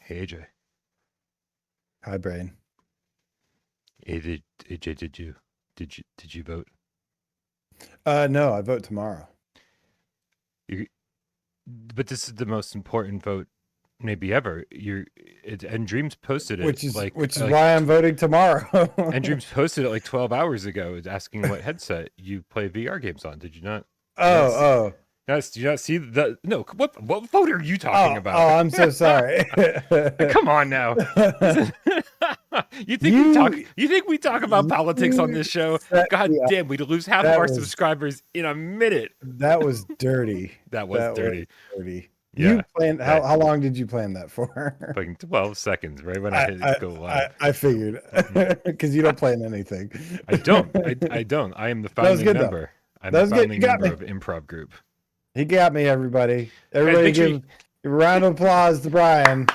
Hey AJ. Hi, Brain. Hey, AJ, did you vote? No, I vote tomorrow. You, but this is the most important vote maybe ever. NDreams posted it Which is why I'm voting tomorrow. NDreams posted it like 12 hours ago, asking what headset you play VR games on. Did you not? Oh. Do you not see the no? What vote are you talking about? I'm so sorry. Come on now. You think we talk about politics on this show? God damn, we'd lose half of our subscribers in a minute. That was dirty. That was dirty. Yeah. You planned how long did you plan that for? Like 12 seconds, right when I hit go live. I figured because you don't plan anything. I don't. I am the founding member. I'm the founding member of Improv Group. He got me, everybody. Everybody give a round of applause to Brian.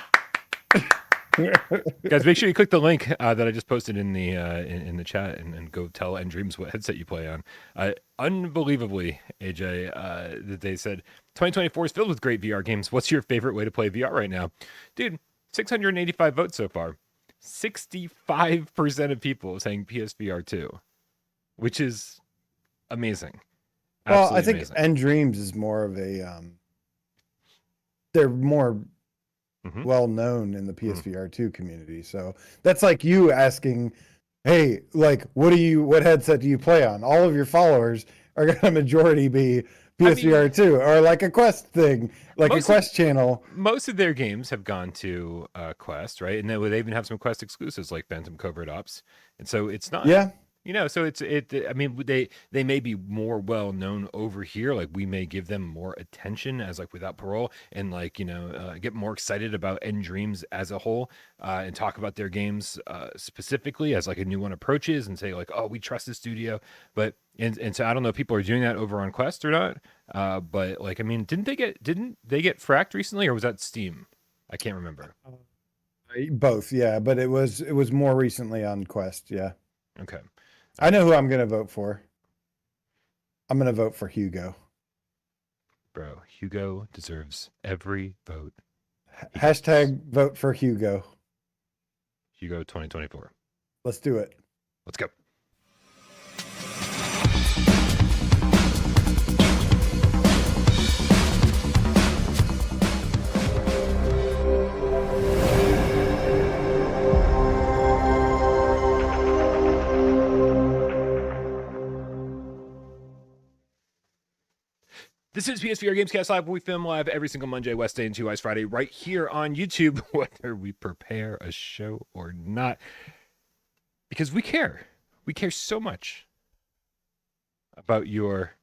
Guys, make sure you click the link that I just posted in the in the chat and go tell NDreams what headset you play on. Unbelievably, AJ, that they said 2024 is filled with great VR games. What's your favorite way to play VR right now? Dude, 685 votes so far. 65% of people saying PSVR2, which is amazing. Well, I think NDreams is more of a they're more well known in the PSVR2 community. So that's like you asking, hey, like what headset do you play on? All of your followers are gonna majority be PSVR2 or like a Quest thing, like a Quest channel. Most of their games have gone to Quest, right? And they even have some Quest exclusives like Phantom Covert Ops. And so it's not so I mean, they may be more well known over here. Like we may give them more attention as like Without Parole and like, get more excited about NDreams as a whole and talk about their games specifically as like a new one approaches and say like, oh, we trust the studio. But and so I don't know if people are doing that over on Quest or not. But like, I mean, didn't they get fracked recently or was that Steam? I can't remember. Both, yeah, but it was more recently on Quest, yeah. Okay. I know who I'm going to vote for. I'm going to vote for Hugo. Bro, Hugo deserves every vote. Hashtag vote for Hugo. Hugo 2024. Let's do it. Let's go. This is PSVR GameScast Live, where we film live every single Monjay, Wednesday, and 2 Eyes Friday right here on YouTube, whether we prepare a show or not. Because we care. We care so much about your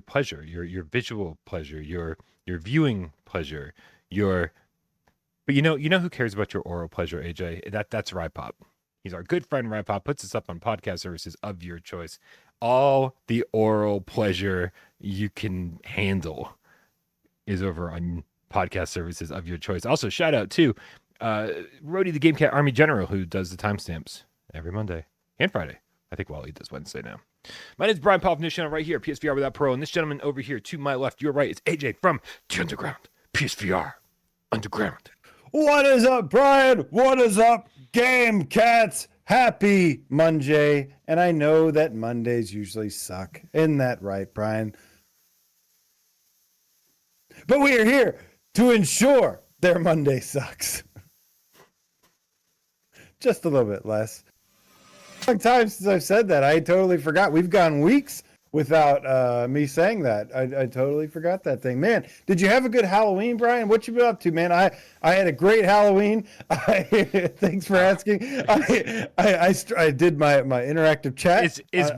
pleasure, your visual pleasure, your viewing pleasure, but you know who cares about your oral pleasure, AJ? That's Rypop. He's our good friend Rypop, puts us up on podcast services of your choice. All the oral pleasure you can handle is over on podcast services of your choice. Also, shout out to Rody, the Gamecat Army General, who does the timestamps every Monday and Friday. I think Wally does Wednesday now. My name is Brian Paul from this channel right here, PSVR Without Parole. And this gentleman over here to my left, your right, is AJ from the Underground, PSVR Underground. What is up, Brian? What is up, Game Cats? Happy Monjay. And I know that Mondays usually suck. Isn't that right, Brian? But we are here to ensure their Monday sucks. Just a little bit less. Long time since I've said that. I totally forgot. We've gone weeks without me saying that. I totally forgot that thing. Man, did you have a good Halloween, Brian? What you been up to, man? I had a great Halloween. Thanks for asking. I did my interactive chat. Is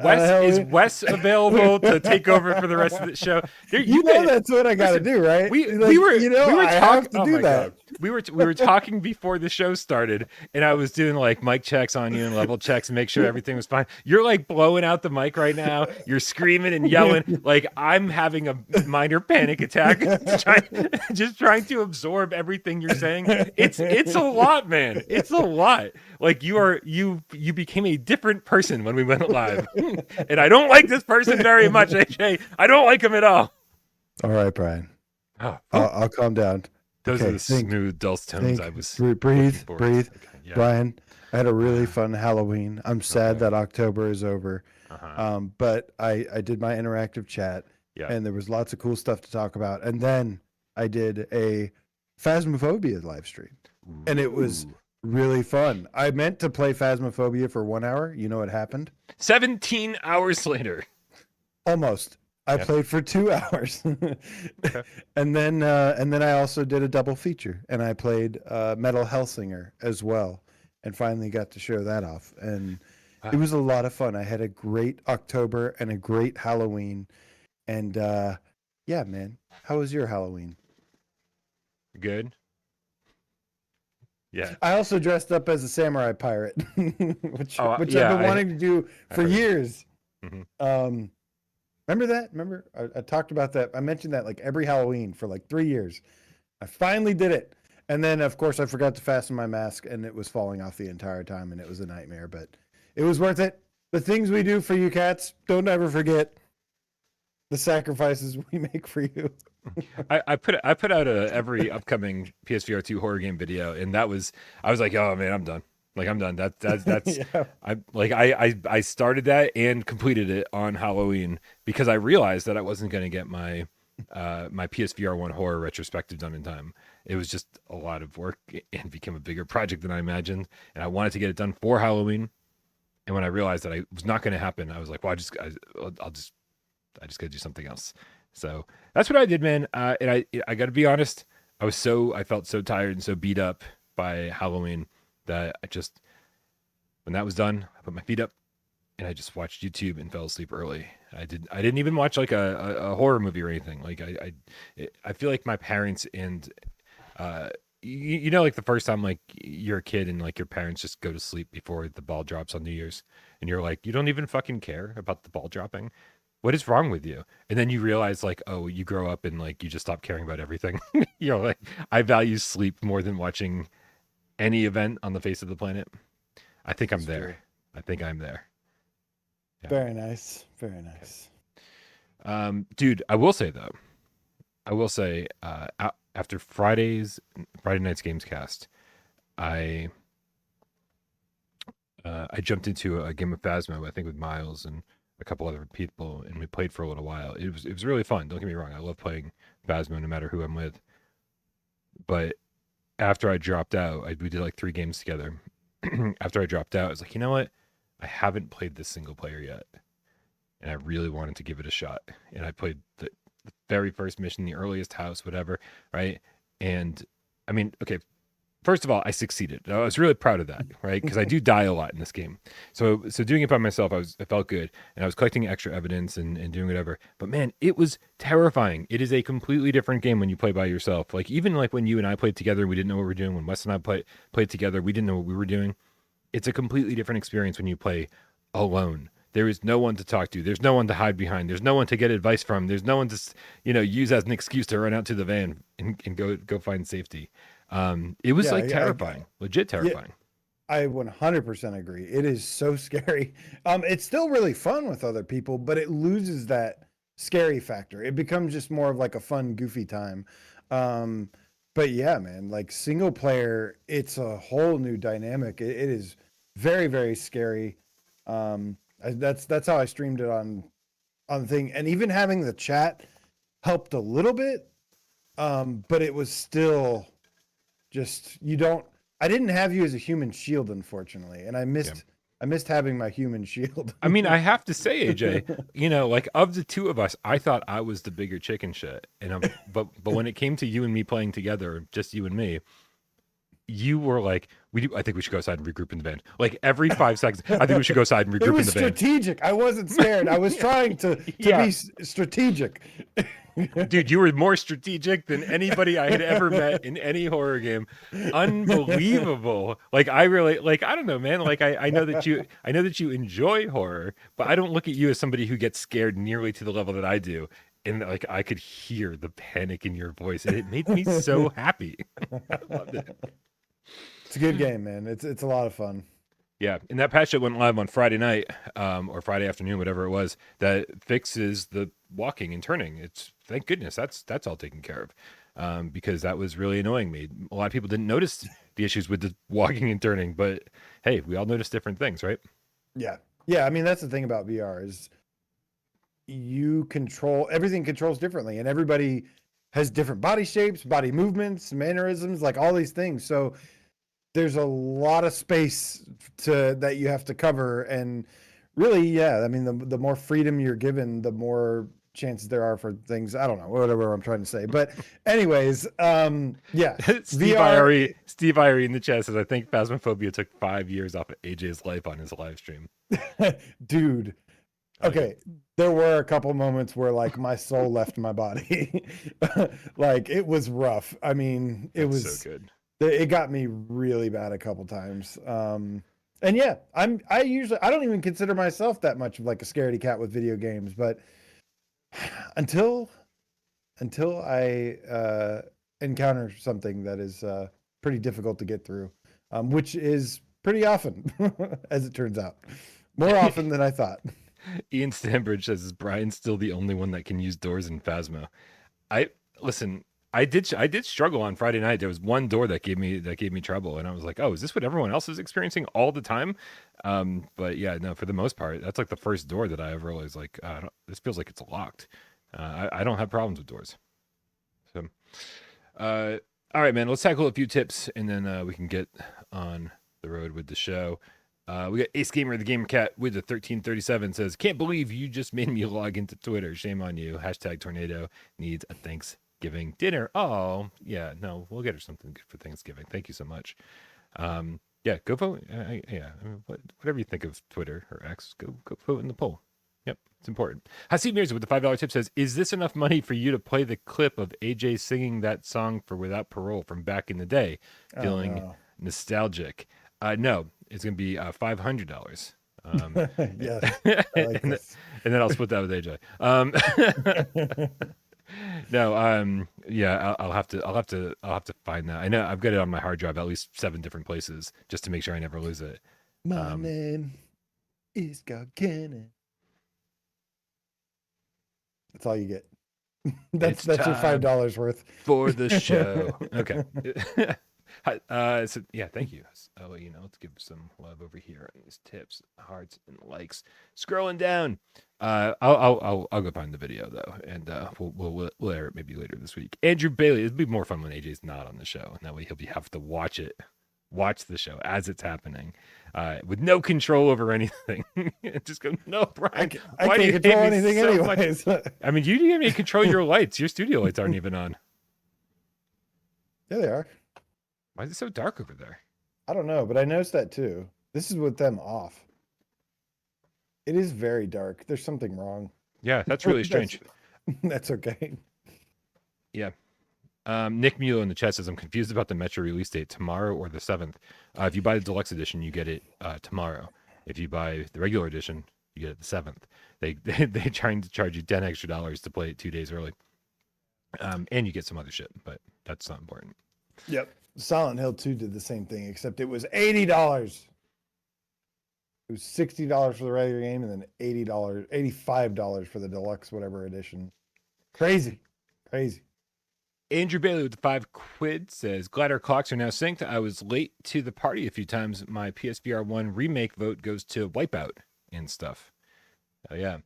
Wes available to take over for the rest of the show? That's what I got to do, right? We were talking. That. We were talking before the show started, and I was doing like mic checks on you and level checks and make sure everything was fine. You're like blowing out the mic right now. You're screaming and yelling like I'm having a minor panic attack, just trying to absorb everything you're saying. It's a lot, man. It's a lot. Like you became a different person when we went live, and I don't like this person very much, AJ. I don't like him at all. All right, Brian. I'll calm down. Those are Okay, the smooth dulcet tones I was breathe. Okay, yeah. Brian, I had a really fun Halloween. I'm sad that October is over. But I did my interactive chat, and there was lots of cool stuff to talk about. And then I did a Phasmophobia live stream, and it was really fun. I meant to play Phasmophobia for 1 hour. You know what happened? 17 hours later. Almost. I played for 2 hours. And then I also did a double feature, and I played Metal Hellsinger as well, and finally got to show that off. And it was a lot of fun. I had a great October and a great Halloween. And yeah, man. How was your Halloween? Good. Yeah. I also dressed up as a samurai pirate, which I've been wanting to do for years. Mm-hmm. Remember that? Remember? I talked about that. I mentioned that like every Halloween for like 3 years. I finally did it. And then, of course, I forgot to fasten my mask, and it was falling off the entire time, and it was a nightmare. But it was worth it. The things we do for you cats, don't ever forget the sacrifices we make for you. I put out every upcoming PSVR2 horror game video, and I was like, oh man, I'm done. Like I'm done. That's I started that and completed it on Halloween because I realized that I wasn't going to get my my PSVR1 horror retrospective done in time. It was just a lot of work and became a bigger project than I imagined, and I wanted to get it done for Halloween. And when I realized that it was not going to happen, I was like, well, I just got to do something else. So that's what I did, man. And I got to be honest, I felt so tired and so beat up by Halloween that when that was done, I put my feet up and I just watched YouTube and fell asleep early. I didn't even watch like a horror movie or anything. Like I feel like my parents and you know, like the first time like you're a kid and like your parents just go to sleep before the ball drops on New Year's, and you're like, you don't even fucking care about the ball dropping. What is wrong with you? And then you realize like, oh, you grow up and like you just stop caring about everything. You're like, I value sleep more than watching any event on the face of the planet. I think I'm there. True. I think I'm there. Yeah. Very nice. Very nice. Dude, I will say after Friday night's Gamescast, I jumped into a game of Phasmo, I think with Miles and a couple other people, and we played for a little while. It was really fun. Don't get me wrong. I love playing Phasmo no matter who I'm with. But after I dropped out, we did like 3 games together. After I dropped out, I was like, you know what? I haven't played this single player yet. And I really wanted to give it a shot. And I played the very first mission, the earliest house, whatever, right? And I mean, okay, first of all, I succeeded. I was really proud of that, right? Because I do die a lot in this game. So doing it by myself, it felt good. And I was collecting extra evidence and doing whatever. But man, it was terrifying. It is a completely different game when you play by yourself. Like even like when you and I played together, we didn't know what we were doing. When Wes and I played together, we didn't know what we were doing. It's a completely different experience when you play alone. There is no one to talk to. There's no one to hide behind. There's no one to get advice from. There's no one to, use as an excuse to run out to the van and go find safety. It was terrifying, legit terrifying. Yeah, I 100% agree. It is so scary. It's still really fun with other people, but it loses that scary factor. It becomes just more of like a fun, goofy time. But yeah, man, like single player, it's a whole new dynamic. It is very, very scary. That's how I streamed it on the thing, and even having the chat helped a little bit, but it was still just I didn't have you as a human shield, unfortunately, and I missed having my human shield. I mean, I have to say, AJ, like of the two of us, I thought I was the bigger chicken shit, and but when it came to you and me playing together, just you and me, you were like, I think we should go outside and regroup in the van. Like every 5 seconds, I think we should go outside and regroup in the van. It was strategic. I wasn't scared. I was trying to be strategic. Dude, you were more strategic than anybody I had ever met in any horror game. Unbelievable. Like I really, I don't know, man. Like I know that you enjoy horror, but I don't look at you as somebody who gets scared nearly to the level that I do. And like I could hear the panic in your voice, and it made me so happy. I loved it. It's a good game, man. It's a lot of fun. Yeah, and that patch that went live on Friday night, or Friday afternoon, whatever it was, that fixes the walking and turning. Thank goodness that's all taken care of. because that was really annoying me. A lot of people didn't notice the issues with the walking and turning, but hey, we all notice different things, right? Yeah. Yeah. I mean, that's the thing about VR is everything controls differently, and everybody has different body shapes, body movements, mannerisms, like all these things. So there's a lot of space that you have to cover. And really, yeah, I mean, the more freedom you're given, the more chances there are for things. I don't know, whatever I'm trying to say. But anyways, yeah. Steve Irie in the chat says, I think Phasmophobia took 5 years off of AJ's life on his live stream. Dude. Okay, there were a couple moments where like my soul left my body. Like it was rough. I mean, was so good. It got me really bad a couple times. And yeah, I don't even consider myself that much of like a scaredy cat with video games, but until I encounter something that is pretty difficult to get through, which is pretty often, as it turns out, more often than I thought. Ian Stanbridge says, is Brian still the only one that can use doors in Phasmo? I did struggle on Friday night. There was one door that gave me trouble, and I was like, oh, is this what everyone else is experiencing all the time? But yeah, no, for the most part, that's like the first door that I ever was like, this feels like it's locked. I don't have problems with doors. So, all right, man, let's tackle a few tips, and then we can get on the road with the show. We got Ace Gamer, the Gamercat with the 1337 says, can't believe you just made me log into Twitter. Shame on you. Hashtag tornado needs a Thanksgiving dinner. Oh, yeah, no, we'll get her something good for Thanksgiving. Thank you so much. Yeah, go vote. I mean, whatever you think of Twitter or X, go vote in the poll. Yep, it's important. Hasid Mirza with the $5 tip says, is this enough money for you to play the clip of AJ singing that song for Without Parole from back in the day? Feeling nostalgic. No, it's going to be $500. Yes. And then I'll split that with AJ. No, yeah, I'll have to find that. I know I've got it on my hard drive at least 7 different places just to make sure I never lose it. My name is Gargano. That's all you get. That's your $5 worth for the show. Okay. So yeah, thank you. I'll let you know. Let's give some love over here on these tips, hearts, and likes. Scrolling down. I'll go find the video though, and we'll air it maybe later this week. Andrew Bailey. It'll be more fun when AJ's not on the show, and that way he'll have to watch the show as it's happening, with no control over anything. Just go, no, Brian. I can't control anything so anyways. I mean, you didn't even control your lights. Your studio lights aren't even on. Yeah, they are. Why is it so dark over there? I don't know, but I noticed that too. This is with them off. It is very dark. There's something wrong. Yeah, that's really strange. That's okay. Yeah. Nick Mueller in the chat says, I'm confused about the Metro release date, tomorrow or the 7th. If you buy the deluxe edition, you get it tomorrow. If you buy the regular edition, you get it the 7th. They're trying to charge you $10 extra to play it 2 days early. And you get some other shit, but that's not important. Yep. Silent Hill 2 did the same thing, except it was $80. It was $60 for the regular game and then $85 for the deluxe whatever edition. Crazy. Andrew Bailey with the £5 says, glad our clocks are now synced. I was late to the party a few times. My PSVR1 remake vote goes to Wipeout and stuff. Yeah.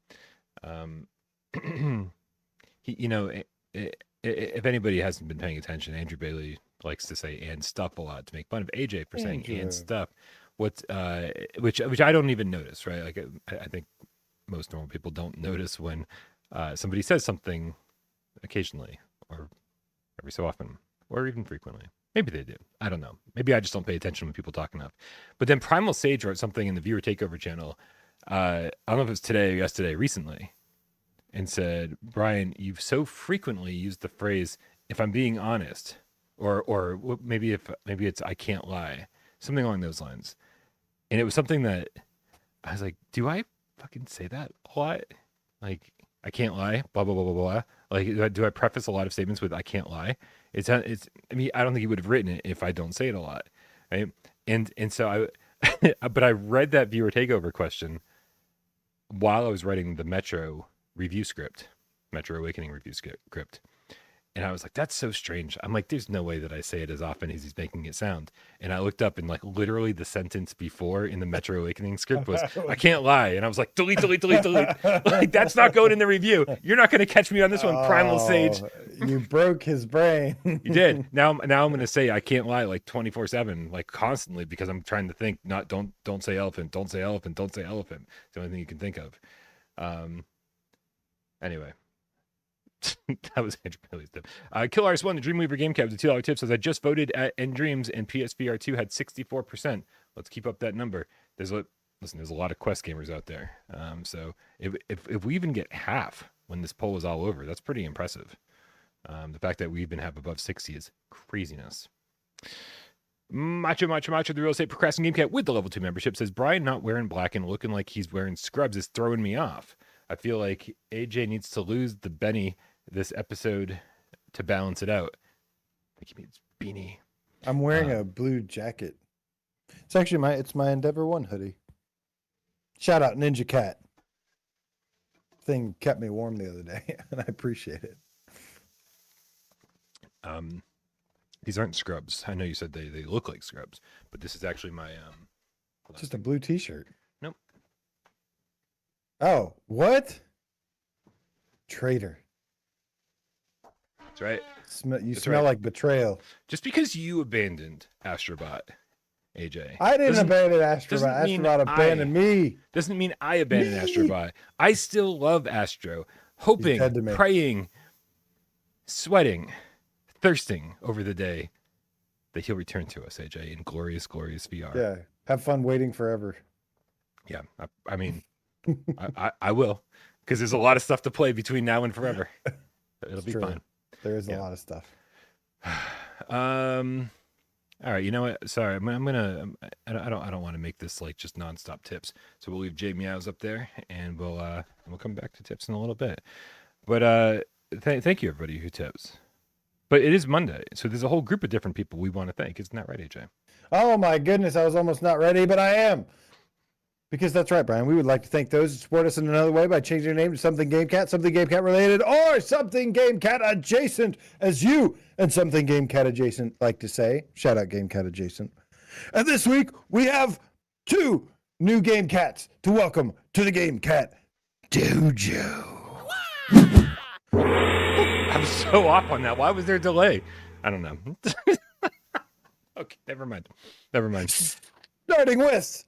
If anybody hasn't been paying attention, Andrew Bailey likes to say and stuff a lot to make fun of AJ for saying and stuff. Which I don't even notice, right? Like I think most normal people don't notice when somebody says something occasionally or every so often or even frequently. Maybe they do. I don't know. Maybe I just don't pay attention when people talk enough. But then Primal Sage wrote something in the Viewer Takeover channel. I don't know if it was today or yesterday, recently, and said, Brian, you've so frequently used the phrase, if I'm being honest, or maybe it's I can't lie, something along those lines. And it was something that I was like, do I fucking say that a lot? Like, I can't lie, blah, blah, blah, blah, blah. Like, do I preface a lot of statements with I can't lie? I mean, I don't think he would have written it if I don't say it a lot, right? And so but I read that Viewer Takeover question while I was writing the Metro Awakening review script. And I was like, that's so strange. I'm like, there's no way that I say it as often as he's making it sound. And I looked up and like literally the sentence before in the Metro Awakening script was, I can't lie. And I was like, delete, delete, delete, delete. Like, that's not going in the review. You're not going to catch me on this one, Primal Sage. You broke his brain. You did. Now I'm going to say I can't lie like 24/7, like constantly, because I'm trying to think, don't say elephant, don't say elephant, don't say elephant. It's the only thing you can think of. Anyway. That was Andrew Bailey's tip. Kill Artist 1, the Dreamweaver Gamecat with a $2 tip says, I just voted at NDreams and PSVR2 had 64%. Let's keep up that number. There's a lot of Quest gamers out there. So if we even get half when this poll is all over, that's pretty impressive. The fact that we even have above 60 is craziness. Macho, the real estate procrastinating Gamecat with the level 2 membership says, Brian not wearing black and looking like he's wearing scrubs is throwing me off. I feel like AJ needs to lose the Benny this episode to balance it out. I think he means beanie. I'm wearing a blue jacket. It's actually it's my Endeavor 1 hoodie. Shout out Ninja Cat. Thing kept me warm the other day, and I appreciate it. These aren't scrubs. I know you said they look like scrubs, but this is actually my just a blue t-shirt. Nope. Oh, what? Traitor. That's right. You smell like betrayal. Just because you abandoned Astrobot, AJ. I didn't abandon Astrobot. Astrobot abandoned me. Doesn't mean I abandoned Astrobot. I still love Astro. Hoping, praying, sweating, thirsting over the day that he'll return to us, AJ, in glorious, glorious VR. Yeah. Have fun waiting forever. Yeah. I mean... I will, because there's a lot of stuff to play between now and forever. It'll be fun. There is a lot of stuff. All right, you know what? Sorry, I don't want to make this like just nonstop tips. So we'll leave Jay Meows up there, and we'll come back to tips in a little bit. But thank you everybody who tips. But it is Monday, so there's a whole group of different people we want to thank. Isn't that right, AJ? Oh my goodness, I was almost not ready, but I am. Because that's right, Brian. We would like to thank those who support us in another way by changing their name to something Gamecat, something Gamecat related, or something Gamecat adjacent, as you and something Gamecat adjacent like to say. Shout out Gamecat adjacent. And this week we have 2 new Gamecats to welcome to the Gamecat Dojo. I'm so off on that. Why was there a delay? I don't know. Okay, never mind. Starting with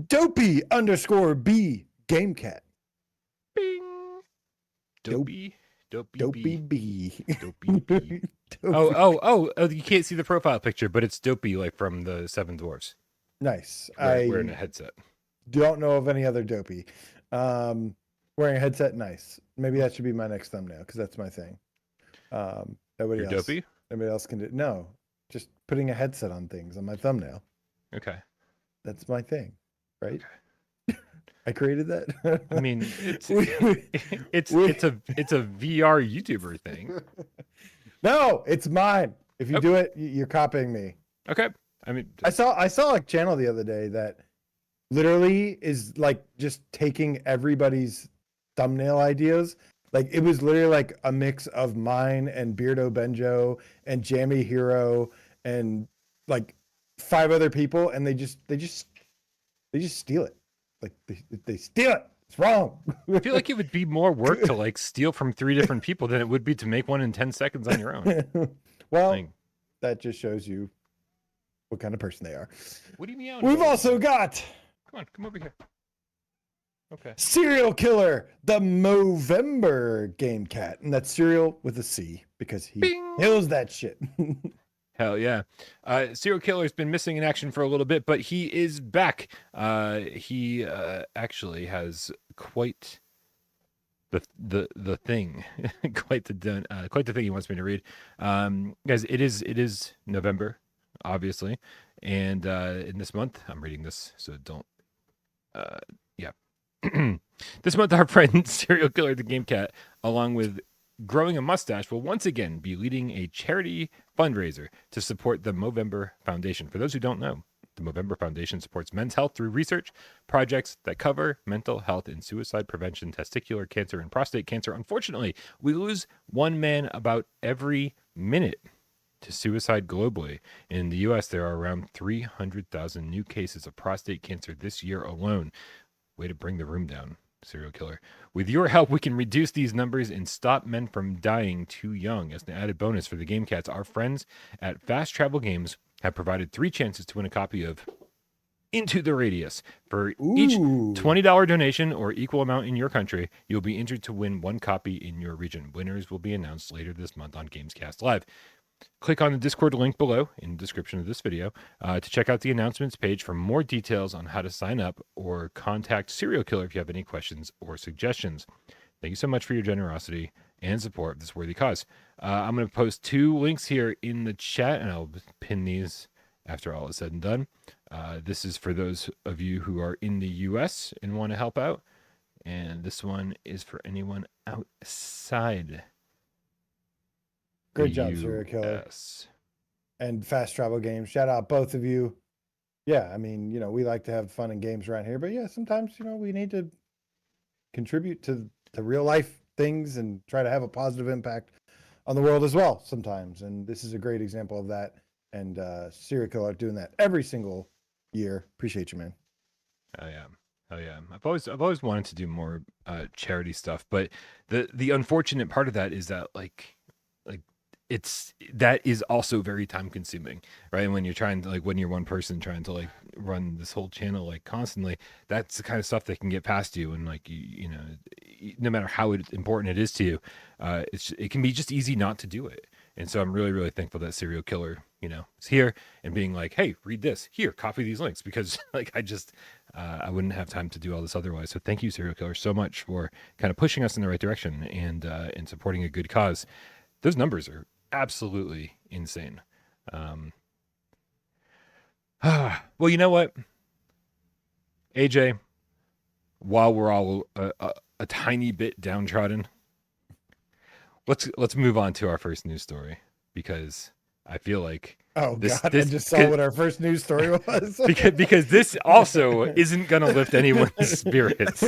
Dopey _B Gamecat. Bing. Dopey B. Oh, you can't see the profile picture, but it's Dopey like from the Seven Dwarfs. Nice. Wearing a headset. Don't know of any other Dopey. Wearing a headset, nice. Maybe that should be my next thumbnail because that's my thing. Nobody else can do. No, just putting a headset on things on my thumbnail. Okay. That's my thing, right? Okay. I created that. I mean, it's a VR YouTuber thing. No, it's mine. If you do it, you're copying me. Okay. I mean, I saw a channel the other day that literally is like just taking everybody's thumbnail ideas. Like it was literally like a mix of mine and Beardo Benjo and Jammy Hero and like 5 other people, and they just steal it. Like they steal it. It's wrong. I feel like it would be more work to like steal from 3 different people than it would be to make one in 10 seconds on your own. Well, that just shows you what kind of person they are. What do you mean? We've also got. Come over here. Okay. Serial Killer, the Movember Gamecat, and that's serial with a C because he kills that shit. Hell yeah. Serial Killer's been missing in action for a little bit, but he is back. He actually has quite the thing, quite the thing he wants me to read. Guys, it is November, obviously, and in this month, I'm reading this, so don't. Yeah. This month, our friend Serial Killer the Gamecat, along with Growing a Mustache, will once again be leading a charity fundraiser to support the Movember Foundation. For those who don't know, The Movember Foundation supports men's health through research projects that cover mental health and suicide prevention, testicular cancer, and prostate cancer. Unfortunately, we lose one man about every minute to suicide globally. In the U.S., there are around 300,000 new cases of prostate cancer this year alone. Way to bring the room down, serial killer. With your help, we can reduce these numbers and stop men from dying too young. As an added bonus for the GameCats, our friends at Fast Travel Games have provided 3 chances to win a copy of Into the Radius. For each $20 donation or equal amount in your country, you'll be entered to win 1 copy in your region. Winners will be announced later this month on GamesCast Live. Click on the Discord link below in the description of this video to check out the announcements page for more details on how to sign up, or contact Serial Killer if you have any questions or suggestions. Thank you so much for your generosity and support of this worthy cause. I'm going to post 2 links here in the chat, and I'll pin these after all is said and done. This is for those of you who are in the US and want to help out, and this one is for anyone outside. Great job, Serial Killer. And Fast Travel Games. Shout out both of you. Yeah, I mean, we like to have fun and games around here, but yeah, sometimes, we need to contribute to real life things and try to have a positive impact on the world as well sometimes. And this is a great example of that. And Serial Killer doing that every single year. Appreciate you, man. Oh yeah. I've always wanted to do more charity stuff, but the unfortunate part of that is that like that is also very time consuming, right? And when you're trying to when you're one person trying to run this whole channel constantly, that's the kind of stuff that can get past you. And no matter how important it is to you, it can be just easy not to do it. And so I'm really, really thankful that Serial Killer, is here and being like, hey, read this here, copy these links, because I wouldn't have time to do all this otherwise. So thank you, Serial Killer, so much for kind of pushing us in the right direction and supporting a good cause. Those numbers are absolutely insane. Well, you know what, AJ, while we're all a tiny bit downtrodden, let's move on to our first news story, because I feel like I just saw what our first news story was. because this also isn't gonna lift anyone's spirits.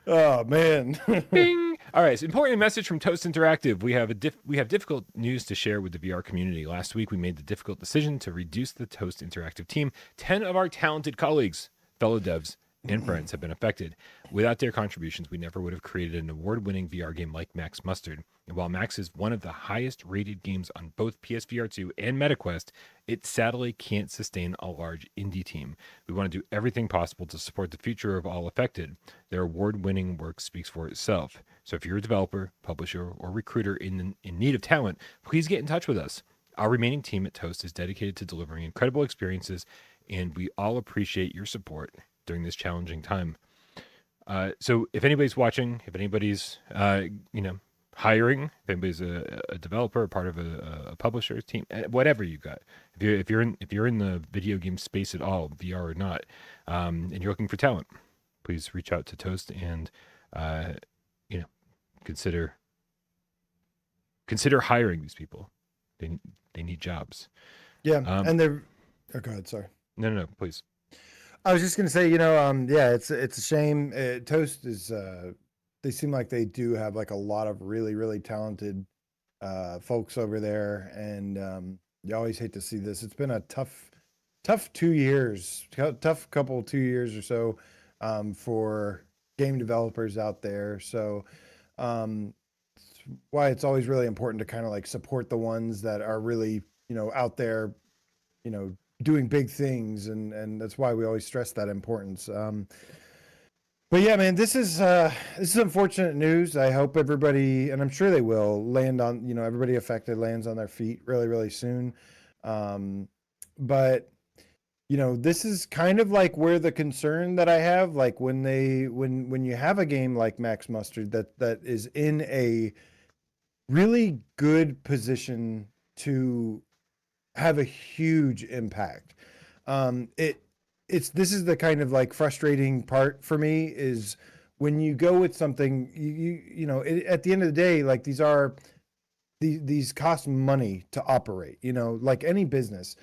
Oh man. Bing. All right, so important message from Toast Interactive. We have difficult news to share with the VR community. Last week, we made the difficult decision to reduce the Toast Interactive team. 10 of our talented colleagues, fellow devs, and friends have been affected. Without their contributions, we never would have created an award-winning VR game like Max Mustard. And while Max is one of the highest-rated games on both PSVR2 and MetaQuest, it sadly can't sustain a large indie team. We want to do everything possible to support the future of all affected. Their award-winning work speaks for itself. So if you're a developer, publisher, or recruiter in need of talent, please get in touch with us. Our remaining team at Toast is dedicated to delivering incredible experiences, and we all appreciate your support during this challenging time. So if anybody's watching, if anybody's hiring, if anybody's a developer, a part of a publisher's team, whatever you got, if you're in the video game space at all, VR or not, and you're looking for talent, please reach out to Toast and consider hiring these people. They need jobs. Yeah, and they're. Oh, go ahead. Sorry. No, please. I was just gonna say, yeah, it's a shame. Toast is. They seem like they do have a lot of really, really talented folks over there, and you always hate to see this. It's been a tough 2 years, tough couple 2 years or so for game developers out there. So why it's always really important to kind of support the ones that are really out there doing big things, and that's why we always stress that importance. But yeah, man, this is unfortunate news. I hope everybody, and I'm sure they will, land on everybody affected lands on their feet really, really soon. But this is kind of where the concern that I have, when you have a game like Max Mustard that is in a really good position to have a huge impact. This is the kind of frustrating part for me, is when you go with something, at the end of the day, these cost money to operate, like any business.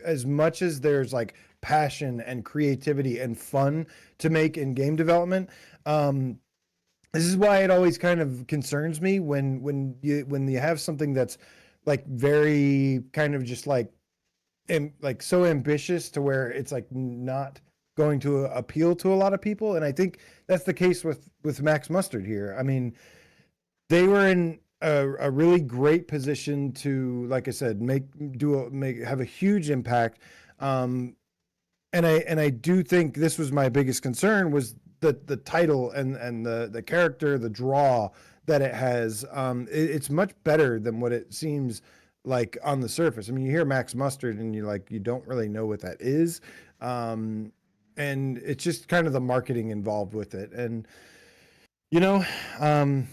as much as there's like passion and creativity and fun to make in game development, this is why it always kind of concerns me when you have something that's like very kind of just like like so ambitious to where it's like not going to appeal to a lot of people. And I think that's the case with Max Mustard here. I mean, they were in a really great position to, like I said, have a huge impact. And I do think this was my biggest concern, was the title and the character, the draw that it has. It's much better than what it seems like on the surface. I mean, you hear Max Mustard and you don't really know what that is. And it's just kind of the marketing involved with it. And, I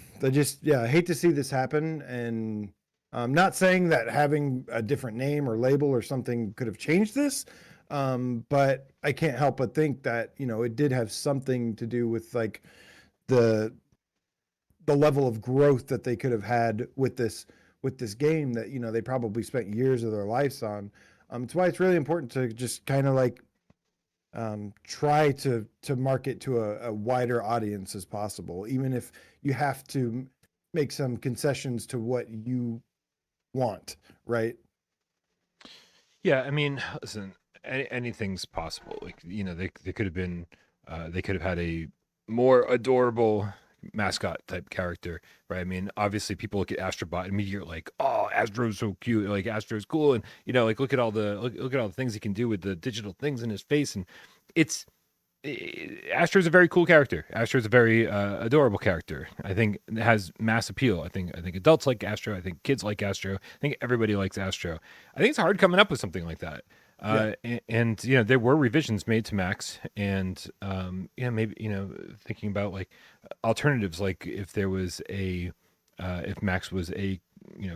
hate to see this happen. And I'm not saying that having a different name or label or something could have changed this. But I can't help but think that, it did have something to do with like the level of growth that they could have had with this game that, they probably spent years of their lives on. It's why it's really important to just kind of like try to market to a wider audience as possible, even if you have to make some concessions to what you want, right? Yeah, I mean, listen, anything's possible. Like, they could have been, they could have had a more adorable mascot type character, right? I mean, obviously people look at Astrobot and immediately like, oh, Astro's so cute, like Astro's cool, and like look at all the things he can do with the digital things in his face, and it's Astro's a very cool character. Astro's a very adorable character. I think it has mass appeal. I think adults like Astro. I think kids like Astro. I think everybody likes Astro. I think it's hard coming up with something like that. And there were revisions made to Max, and maybe thinking about like alternatives, like if there was if Max was a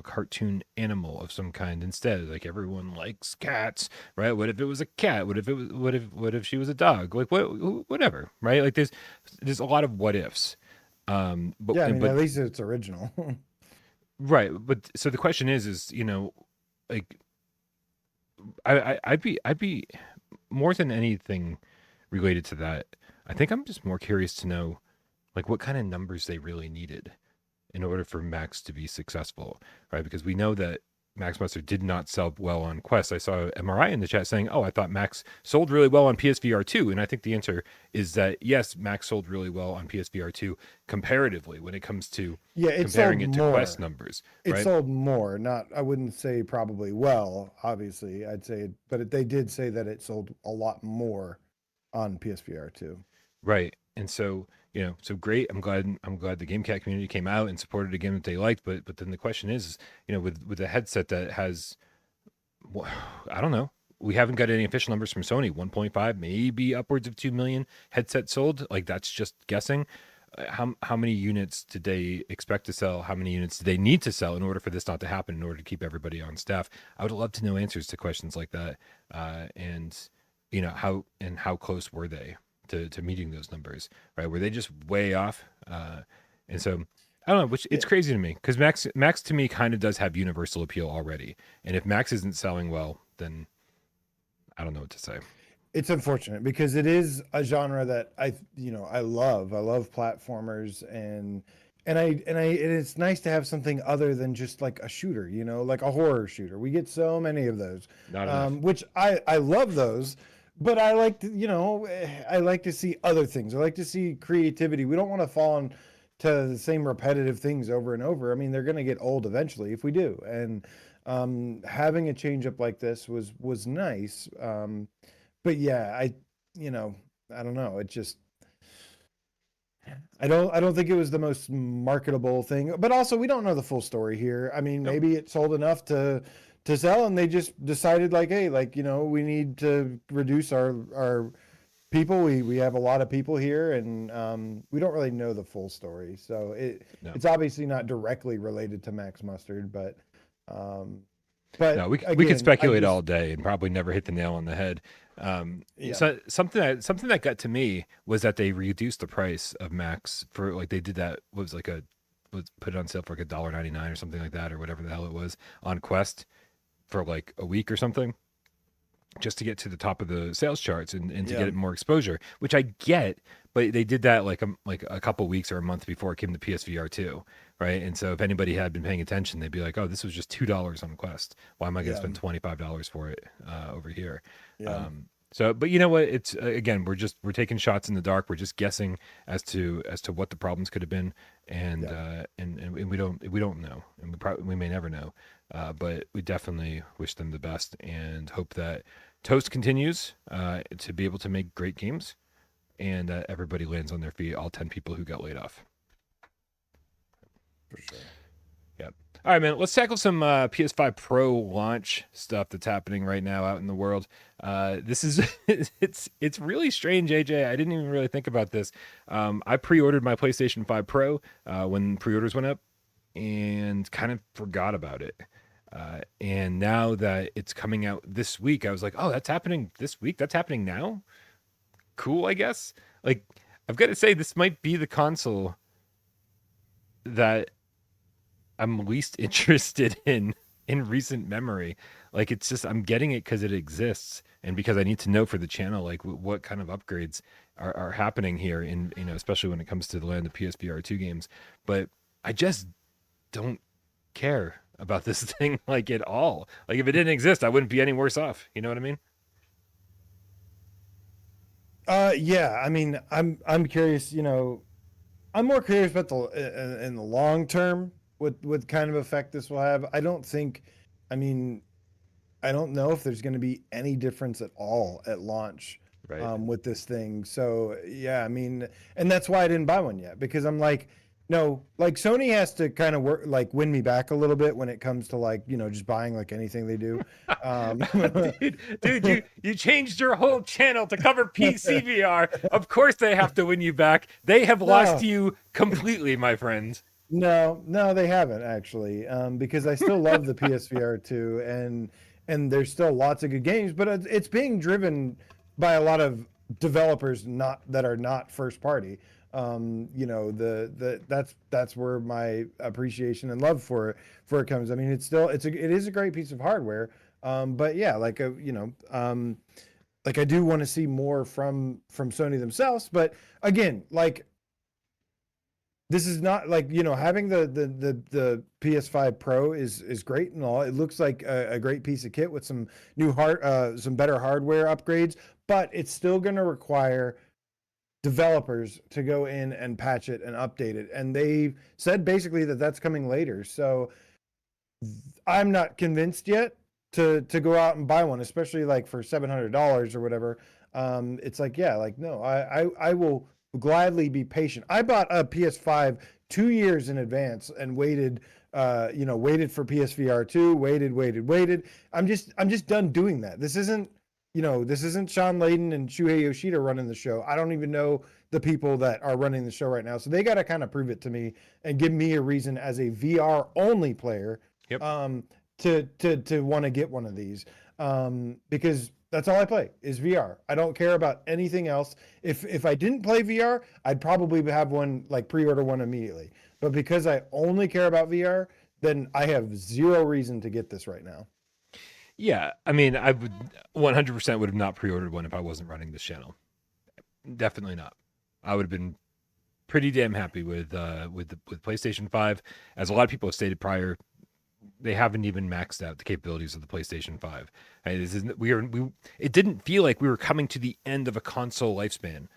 cartoon animal of some kind instead, like everyone likes cats, right? What if it was a cat? What if she was a dog? Like whatever, right? Like there's a lot of what ifs. But at least it's original. Right, but so the question is like I'd be more than anything related to that. I think I'm just more curious to know like what kind of numbers they really needed in order for Max to be successful, right? Because we know that Max Mustard did not sell well on Quest. I saw MRI in the chat saying, "Oh, I thought Max sold really well on PSVR2," and I think the answer is that yes, Max sold really well on PSVR2 comparatively when it comes to comparing it to Quest numbers. Right? It sold more. I wouldn't say probably well. Obviously, I'd say, but they did say that it sold a lot more on PSVR2. Right, and so so great. I'm glad the Gamecat community came out and supported a game that they liked. But then the question is, with a headset that has, I don't know. We haven't got any official numbers from Sony. 1.5, maybe upwards of 2 million headsets sold. Like that's just guessing. How many units did they expect to sell? How many units do they need to sell in order for this not to happen? In order to keep everybody on staff? I would love to know answers to questions like that. And how close were they to meeting those numbers, right? Were they just way off? And so I don't know, which it's crazy to me because Max to me kind of does have universal appeal already. And if Max isn't selling well, then I don't know what to say. It's unfortunate because it is a genre that I love. I love platformers and it's nice to have something other than just like a shooter, like a horror shooter. We get so many of those, which I love those. But I like to see other things. I like to see creativity. We don't want to fall into the same repetitive things over and over. I mean, they're going to get old eventually if we do. And having a change up like this was nice. But yeah, I don't know. It just I don't think it was the most marketable thing. But also, we don't know the full story here. I mean, maybe it sold enough to sell and they just decided like, hey, like, we need to reduce our people. We have a lot of people here and we don't really know the full story. So it's obviously not directly related to Max Mustard, but no, we could speculate all day and probably never hit the nail on the head. So something that got to me was that they reduced the price of Max for like they did that was put it on sale for like $1.99 or something like that or whatever the hell it was on Quest for like a week or something. just to get to the top of the sales charts and to get it more exposure, which I get, but they did that like a couple weeks or a month before it came to PSVR2, right? And so if anybody had been paying attention, they'd be like, oh, this was just $2 on Quest. Why am I going to spend $25 for it over here? So, but you know what? It's again, we're taking shots in the dark. We're just guessing as to what the problems could have been, and we don't know, and we may never know. But we definitely wish them the best and hope that Toast continues to be able to make great games, and everybody lands on their feet. All 10 people who got laid off. For sure. Yep. All right, man. Let's tackle some PS5 Pro launch stuff that's happening right now out in the world. This is it's really strange, AJ. I didn't even really think about this. I pre-ordered my PlayStation 5 Pro when pre-orders went up, and kind of forgot about it. And now that it's coming out this week, I was like, oh, that's happening this week. That's happening now. Cool, I guess. Like, I've got to say, this might be the console that I'm least interested in recent memory. Like, it's just, I'm getting it because it exists and because I need to know for the channel, like what kind of upgrades are happening here in, especially when it comes to the land of PSVR2 games. But I just don't care about this thing like at all. Like, if it didn't exist, I wouldn't be any worse off. You know what I mean? Yeah. I mean, I'm curious, I'm more curious about in the long term, what kind of effect this will have. I don't know if there's going to be any difference at all at launch, right. With this thing. So yeah, I mean, and that's why I didn't buy one yet, because I'm like, no, like Sony has to kind of work, like win me back a little bit when it comes to like, just buying like anything they do. Dude, you changed your whole channel to cover PCVR. Of course they have to win you back. They have lost you completely, my friend. No, they haven't actually, because I still love the PSVR2, and there's still lots of good games, but it's being driven by a lot of developers that are not first party. That's where my appreciation and love for it comes. I mean, it is a great piece of hardware, but yeah, like like I do want to see more from Sony themselves, but again, like, this is not like, having the PS5 Pro is great and all. It looks like a great piece of kit with some some better hardware upgrades, but it's still going to require developers to go in and patch it and update it. And they said basically that that's coming later. So I'm not convinced yet to go out and buy one, especially like for $700 or whatever. It's like, yeah, like, no, I will gladly be patient. I bought a PS5 2 years in advance and waited for PSVR2, waited. I'm just done doing that. This isn't Sean Layden and Shuhei Yoshida running the show. I don't even know the people that are running the show right now. So they got to kind of prove it to me and give me a reason as a VR only player, yep, to want to get one of these. Because that's all I play is VR. I don't care about anything else. If I didn't play VR, I'd probably have one, like pre-order one immediately. But because I only care about VR, then I have zero reason to get this right now. Yeah, I mean, I would 100% would have not pre-ordered one if I wasn't running this channel. Definitely not. I would have been pretty damn happy with PlayStation 5. As a lot of people have stated prior, they haven't even maxed out the capabilities of the PlayStation 5. It didn't feel like we were coming to the end of a console lifespan,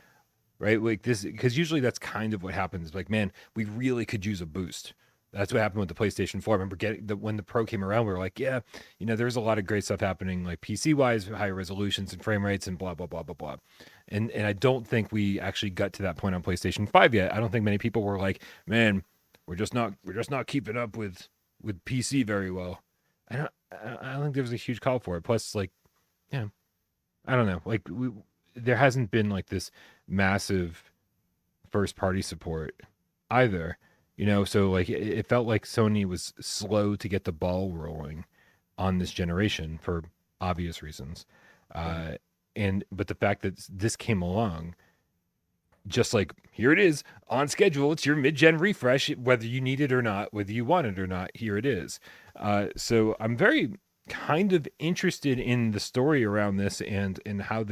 right? Like this, because usually that's kind of what happens. Like, man, we really could use a boost. That's what happened with the PlayStation 4. I remember when the Pro came around, we were like, yeah, there's a lot of great stuff happening, like PC-wise, higher resolutions and frame rates and blah, blah, blah, blah, blah. And I don't think we actually got to that point on PlayStation 5 yet. I don't think many people were like, man, we're just not keeping up with PC very well. I don't think there was a huge call for it. Plus, like, I don't know. Like, there hasn't been like this massive first-party support either. So like it felt like Sony was slow to get the ball rolling on this generation for obvious reasons. But the fact that this came along, just like, here it is on schedule, it's your mid-gen refresh, whether you need it or not, whether you want it or not, here it is. So I'm very kind of interested in the story around this and how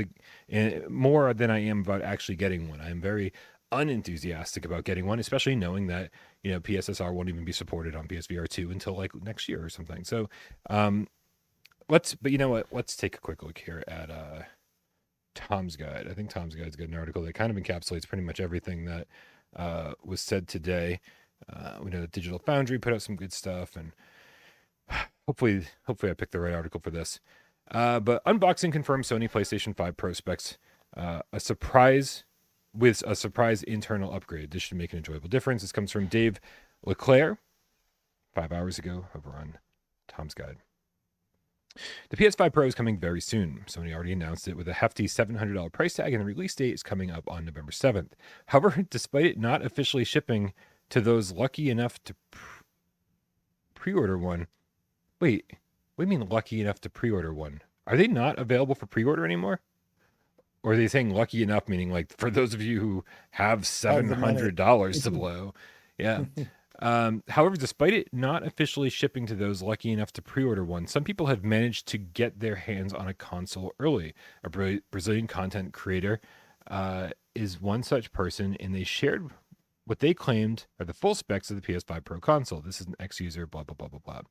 more than I am about actually getting one. I'm very unenthusiastic about getting one, especially knowing that PSSR won't even be supported on PSVR2 until like next year or something. So but you know what? Let's take a quick look here at Tom's Guide. I think Tom's Guide's got an article that kind of encapsulates pretty much everything that was said today. We know that Digital Foundry put out some good stuff, and hopefully I picked the right article for this. But unboxing confirms Sony PlayStation 5 Pro specs. A surprise internal upgrade. This should make an enjoyable difference. This comes from Dave Leclerc 5 hours ago over on Tom's Guide. The PS5 Pro is coming very soon. Sony already announced it with a hefty $700 price tag, and the release date is coming up on November 7th. However, despite it not officially shipping to those lucky enough to pre-order one, wait, what do you mean lucky enough to pre-order one? Are they not available for pre-order anymore? Or are they saying lucky enough, meaning like for those of you who have $700 to blow? Yeah. However, despite it not officially shipping to those lucky enough to pre-order one, some people have managed to get their hands on a console early. A Brazilian content creator is one such person, and they shared what they claimed are the full specs of the PS5 Pro console. This is an ex-user, blah, blah, blah, blah, blah.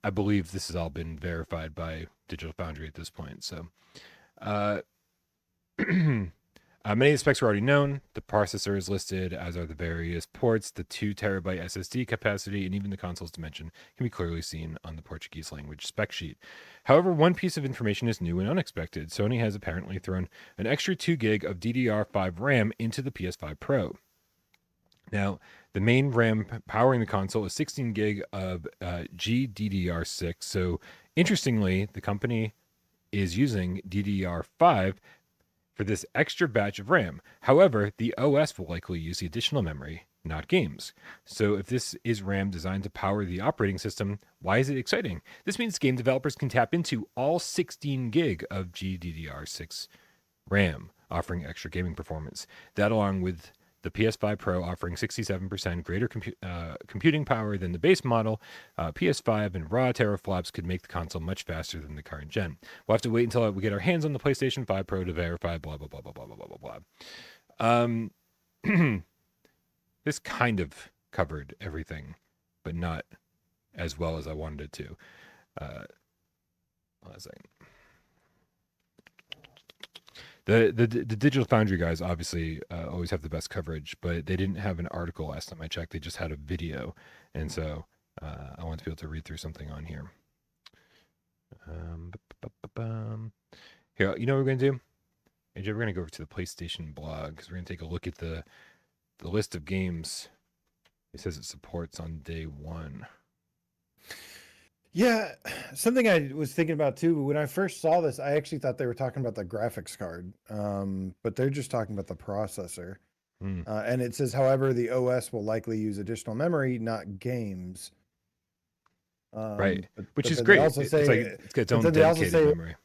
I believe this has all been verified by Digital Foundry at this point. So many of the specs are already known. The processor is listed, as are the various ports. The 2 terabyte SSD capacity, and even the console's dimension can be clearly seen on the Portuguese language spec sheet. However, one piece of information is new and unexpected. Sony has apparently thrown an extra 2 gig of DDR5 RAM into the PS5 Pro. Now, the main RAM powering the console is 16 gig of GDDR6. So, interestingly, the company is using DDR5 for this extra batch of RAM. However, the OS will likely use the additional memory, not games. So if this is RAM designed to power the operating system, why is it exciting? This means game developers can tap into all 16 gig of GDDR6 RAM, offering extra gaming performance. That, along with the PS5 Pro offering 67% greater computing power than the base model, PS5 and raw teraflops could make the console much faster than the current gen. We'll have to wait until we get our hands on the PlayStation 5 Pro to verify, blah, blah, blah, blah, blah, blah, blah, blah. This kind of covered everything, but not as well as I wanted it to. Hold on a second. The Digital Foundry guys obviously always have the best coverage, but they didn't have an article last time I checked. They just had a video, and so I want to be able to read through something on here. Here, you know what we're going to do? AJ, we're going to go over to the PlayStation blog because we're going to take a look at the list of games it says it supports on day 1. Yeah, something I was thinking about too. When I first saw this, I actually thought they were talking about the graphics card, but they're just talking about the processor. And it says, however, the OS will likely use additional memory, not games. Right, which is great. It's got its own dedicated memory.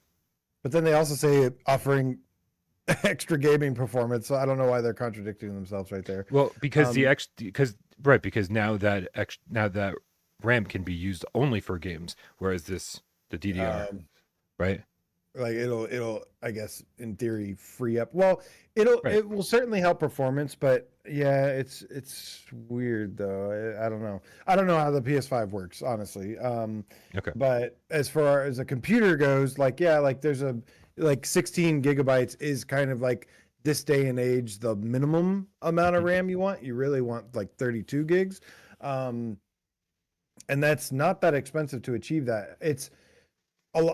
But then they also say offering extra gaming performance. So I don't know why they're contradicting themselves right there. Well, because because now that RAM can be used only for games, whereas the DDR, right? Like it'll I guess in theory free up. Well, it will certainly help performance, but yeah, it's weird though. I don't know. I don't know how the PS5 works, honestly. Okay. But as far as a computer goes, there's 16 gigabytes is kind of like this day and age the minimum amount of RAM you want. You really want like 32 gigs. And that's not that expensive to achieve that. It's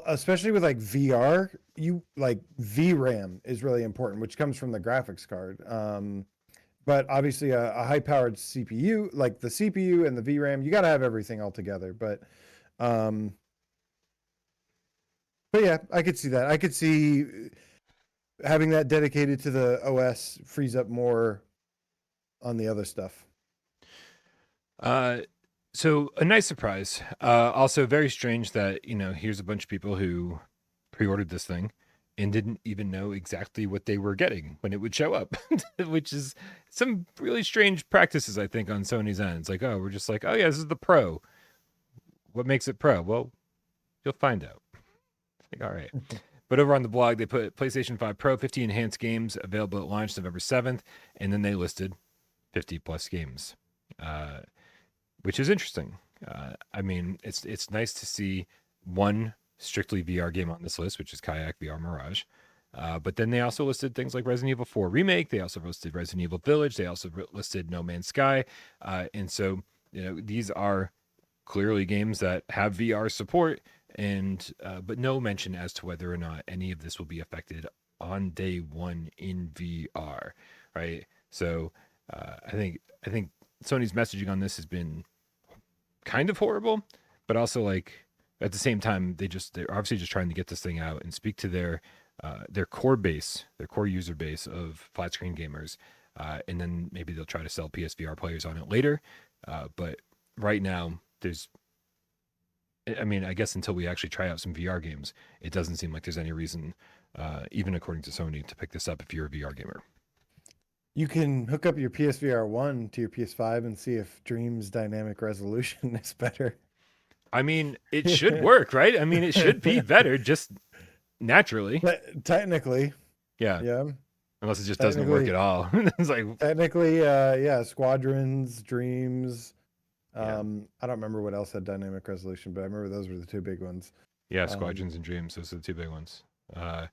especially with like VR, VRAM is really important, which comes from the graphics card. But obviously a high powered CPU, like the CPU and the VRAM, you got to have everything all together. But yeah, I could see that. I could see having that dedicated to the OS frees up more on the other stuff. So a nice surprise. Also very strange that, here's a bunch of people who pre-ordered this thing and didn't even know exactly what they were getting when it would show up, which is some really strange practices, I think, on Sony's end. It's like, we're just like, oh yeah, this is the Pro. What makes it Pro? Well, You'll find out. Like, all right. But over on the blog, they put PlayStation 5 Pro 50 enhanced games available at launch November 7th, and then they listed 50 plus games, which is interesting. I mean, it's nice to see one strictly VR game on this list, which is Kayak VR Mirage. But then they also listed things like Resident Evil 4 Remake. They also listed Resident Evil Village. They also listed No Man's Sky. And so, these are clearly games that have VR support, and but no mention as to whether or not any of this will be affected on day one in VR, right? So I think Sony's messaging on this has been kind of horrible, but also like at the same time they're obviously just trying to get this thing out and speak to their core base, their core user base of flat screen gamers, and then maybe they'll try to sell PSVR players on it later. But right now, I guess until we actually try out some VR games, it doesn't seem like there's any reason, even according to Sony, to pick this up if you're a VR gamer. You can hook up your PSVR1 to your PS5 and see if Dream's dynamic resolution is better. I mean, it should work, right? I mean, it should be better just naturally. Technically. Yeah. Yeah. Unless it just doesn't work at all. It's like technically, Squadrons, Dreams. I don't remember what else had dynamic resolution, but I remember those were the two big ones. Yeah, Squadrons and Dreams. Those are the two big ones. There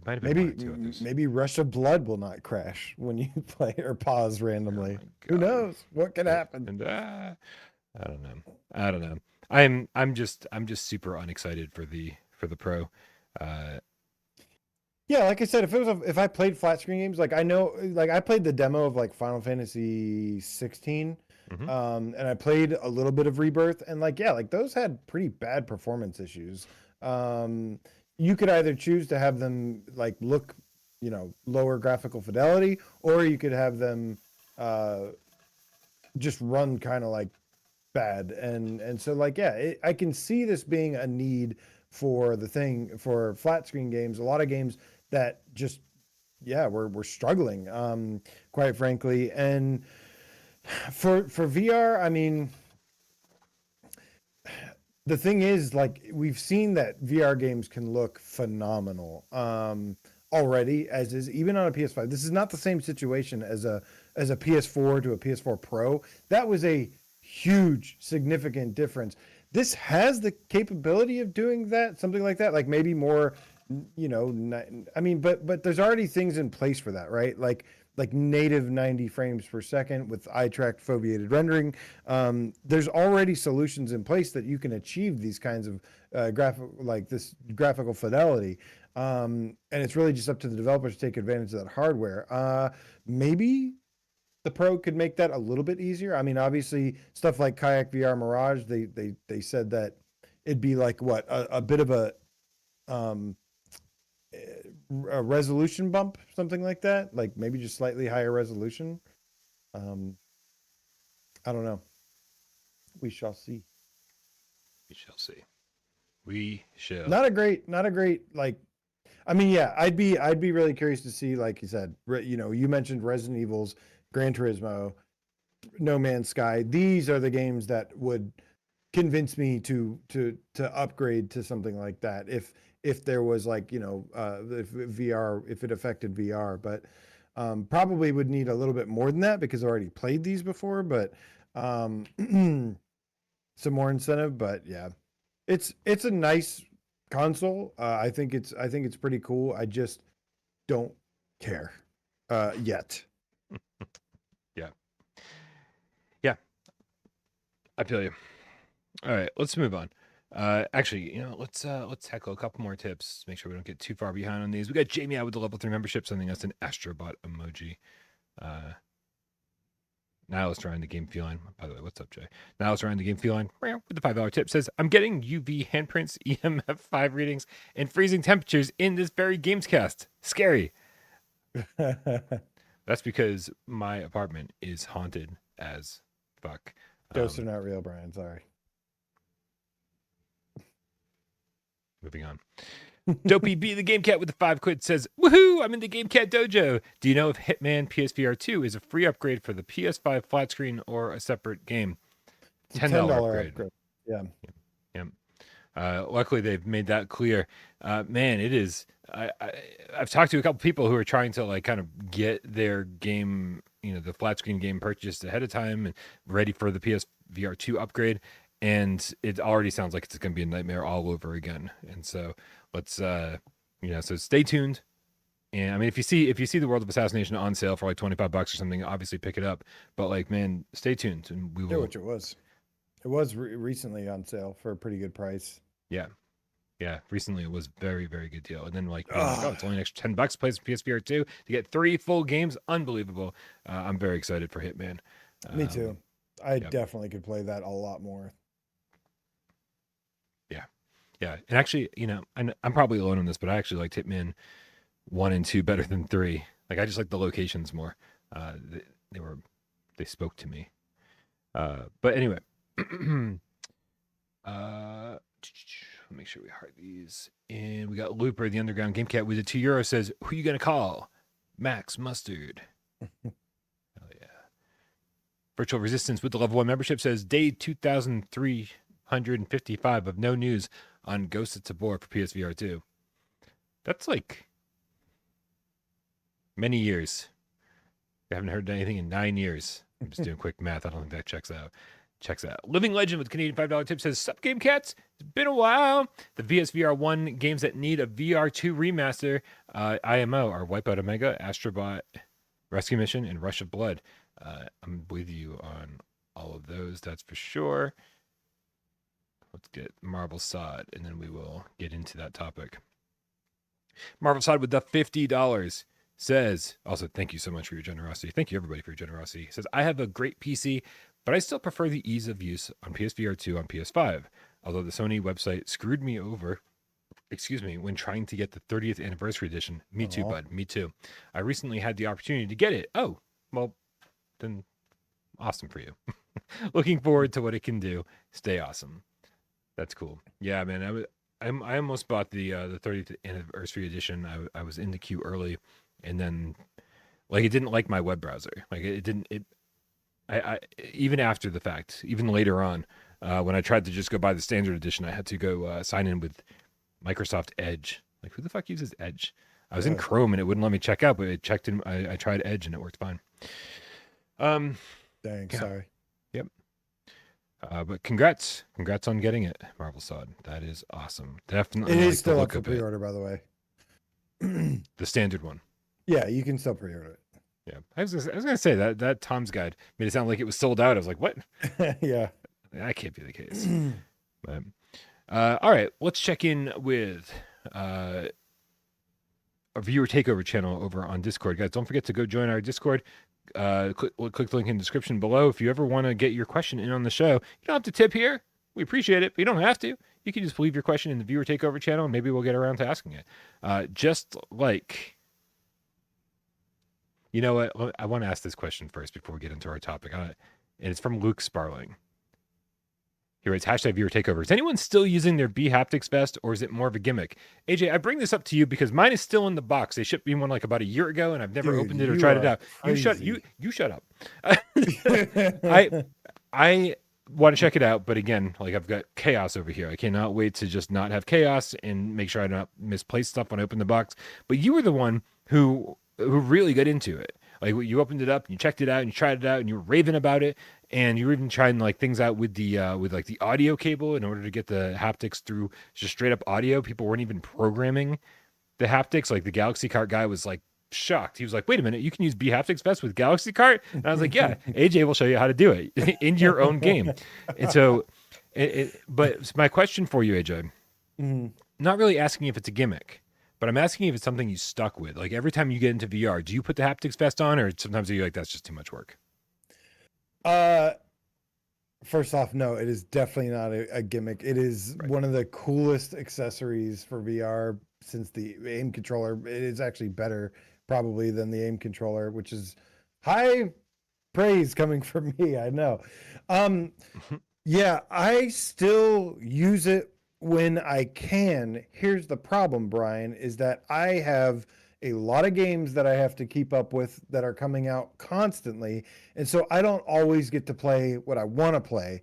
might have been one or two others. Maybe Rush of Blood will not crash when you play or pause randomly. Who knows? What could happen? And, I don't know. I'm just super unexcited for the Pro. Yeah, like I said, if I played flat screen games, like I played the demo of like Final Fantasy 16, and I played a little bit of Rebirth, and like those had pretty bad performance issues. You could either choose to have them like look, lower graphical fidelity, or you could have them just run kind of like bad, and so like I can see this being a need for flat screen games. A lot of games that just we're struggling, quite frankly. And for VR, I mean, the thing is, like, we've seen that VR games can look phenomenal already, as is even on a PS5. This is not the same situation as a PS4 to a PS4 Pro. That was a huge, significant difference. This has the capability of doing that, something like that, like maybe more, I mean, but there's already things in place for that, right? Like native 90 frames per second with eye-tracked foveated rendering. There's already solutions in place that you can achieve these kinds of graphical fidelity. And it's really just up to the developers to take advantage of that hardware. Maybe the Pro could make that a little bit easier. I mean, obviously, stuff like Kayak VR Mirage, they said that it'd be like a bit of a resolution bump, something like that. Like maybe just slightly higher resolution. I don't know. We shall see. We shall see. We shall. Not a great like. I mean, yeah, I'd be really curious to see, like you said, you mentioned Resident Evil's, Gran Turismo, No Man's Sky. These are the games that would convince me to upgrade to something like that if there was like if it affected VR, but probably would need a little bit more than that because I already played these before. But some more incentive. But yeah, it's a nice console. I think it's pretty cool. I just don't care yet. Yeah, I feel you. All right, let's move on. Actually, let's tackle a couple more tips. Make sure we don't get too far behind on these. We got Jamie out with the level 3 membership, sending us an Astrobot emoji. Now let's try the game feline. By the way, what's up, Jay? Now let's try the game feline with the $5 tip. Says, I'm getting UV handprints, EMF 5 readings, and freezing temperatures in this very GAMESCAST. Scary. That's because my apartment is haunted as fuck. Ghosts are not real, Brian. Sorry. Moving on. Dopey B, the Game Cat with the 5 quid says, woohoo, I'm in the Gamecat Dojo. Do you know if Hitman PSVR2 is a free upgrade for the PS5 flat screen or a separate game? $10 upgrade. Yeah. Luckily, they've made that clear. Man, it is. I've talked to a couple people who are trying to like kind of get their game, the flat screen game purchased ahead of time and ready for the PSVR2 upgrade. And it already sounds like it's going to be a nightmare all over again. And so let's, so stay tuned. And I mean, if you see the World of Assassination on sale for like $25 or something, obviously pick it up. But like, man, stay tuned, and we will. Which it was. It was recently on sale for a pretty good price. Yeah. Recently, it was very, very good deal. And then like, it's only an extra $10 plays PSVR2 to get 3 full games. Unbelievable. I'm very excited for Hitman. Me too. I definitely could play that a lot more. Yeah. And actually, I'm probably alone on this, but I actually liked Hitman 1 and 2 better than 3. Like, I just like the locations more. They spoke to me. But anyway, make sure we hide these. And we got Looper, the underground Gamecat with a €2 says, "Who you gonna call? Max Mustard." Hell yeah. Virtual Resistance with the level 1 membership says, "Day 2355 of no news on Ghost of Tabor for PSVR2." That's like many years. I haven't heard anything in 9 years. I'm just doing quick math. I don't think that checks out. Living Legend with Canadian $5 tip says, "Sup, Game Cats? It's been a while. The PSVR1 games that need a VR2 remaster, IMO, are Wipeout Omega, Astrobot Rescue Mission, and Rush of Blood." I'm with you on all of those, that's for sure. Let's get Marble Sod, and then we will get into that topic. Marble Sod with the $50 says, also, thank you so much for your generosity. Thank you, everybody, for your generosity. He says, "I have a great PC, but I still prefer the ease of use on PSVR2 on PS5. Although the Sony website screwed me over, when trying to get the 30th anniversary edition." Me too, bud. Me too. "I recently had the opportunity to get it." Oh, well, then awesome for you. Looking forward to what it can do. Stay awesome. That's cool. Yeah, man. I almost bought the 30th anniversary edition. I was in the queue early, and then like it didn't like my web browser. Like it didn't. I even after the fact, even later on, when I tried to just go buy the standard edition, I had to go sign in with Microsoft Edge. Like, who the fuck uses Edge? I was in Chrome and it wouldn't let me check out, but it checked in. I tried Edge and it worked fine. Dang, sorry. Yep. But congrats on getting it, Marble Sod. That is awesome. Definitely. It is still up for pre-order, by the way. The standard one. Yeah, you can still pre-order it. Yeah, I was gonna say that Tom's Guide made it sound like it was sold out. I was like, what? Yeah, that can't be the case. But, all right, let's check in with a viewer takeover channel over on Discord, guys. Don't forget to go join our Discord. Click the link in the description below if you ever want to get your question in on the show. You don't have to tip here. We appreciate it, but you don't have to. You can just leave your question in the viewer takeover channel, and maybe we'll get around to asking it. Just like. You know what? I want to ask this question first before we get into our topic. And it's from Luke Sparling. He writes, #viewer takeover. Is anyone still using their B-Haptics vest, or is it more of a gimmick? AJ, I bring this up to you because mine is still in the box. They shipped me one like about a year ago, and I've never opened it or tried it out. Crazy. You shut up. I want to check it out, but again, like I've got chaos over here. I cannot wait to just not have chaos and make sure I don't misplace stuff when I open the box. But you were the one who really got into it. Like, you opened it up and you checked it out and you tried it out and you were raving about it, and you were even trying like things out with the audio cable in order to get the haptics through just straight up audio. People weren't even programming the haptics. Like, the Galaxy Cart guy was like shocked. He was like, "Wait a minute, you can use B-Haptics vest with Galaxy Cart?" And I was like, "Yeah, AJ will show you how to do it in your own game." And so, but my question for you, AJ, not really asking if it's a gimmick, but I'm asking if it's something you stuck with. Like, every time you get into VR, do you put the haptics vest on, or sometimes are you like, that's just too much work? First off, no, it is definitely not a gimmick. It is one of the coolest accessories for VR since the aim controller. It is actually better probably than the aim controller, which is high praise coming from me. I know. Yeah, I still use it when I can. Here's the problem, Brian, is that I have a lot of games that I have to keep up with that are coming out constantly. And so I don't always get to play what I want to play.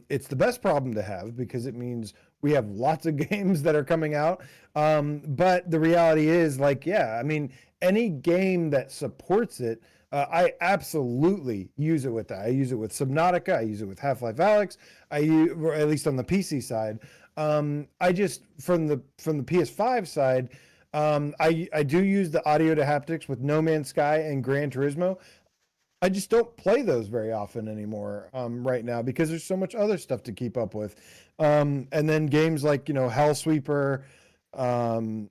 It's the best problem to have because it means We have lots of games that are coming out. But the reality is, like, yeah, I mean, any game that supports it, I absolutely use it with that. I use it with Subnautica. I use it with Half-Life Alyx. I use, or at least on the PC side. I just from the PS5 side, I do use the audio to haptics with No Man's Sky and Gran Turismo. I just don't play those very often anymore right now because there's so much other stuff to keep up with. And then games like, you know, um,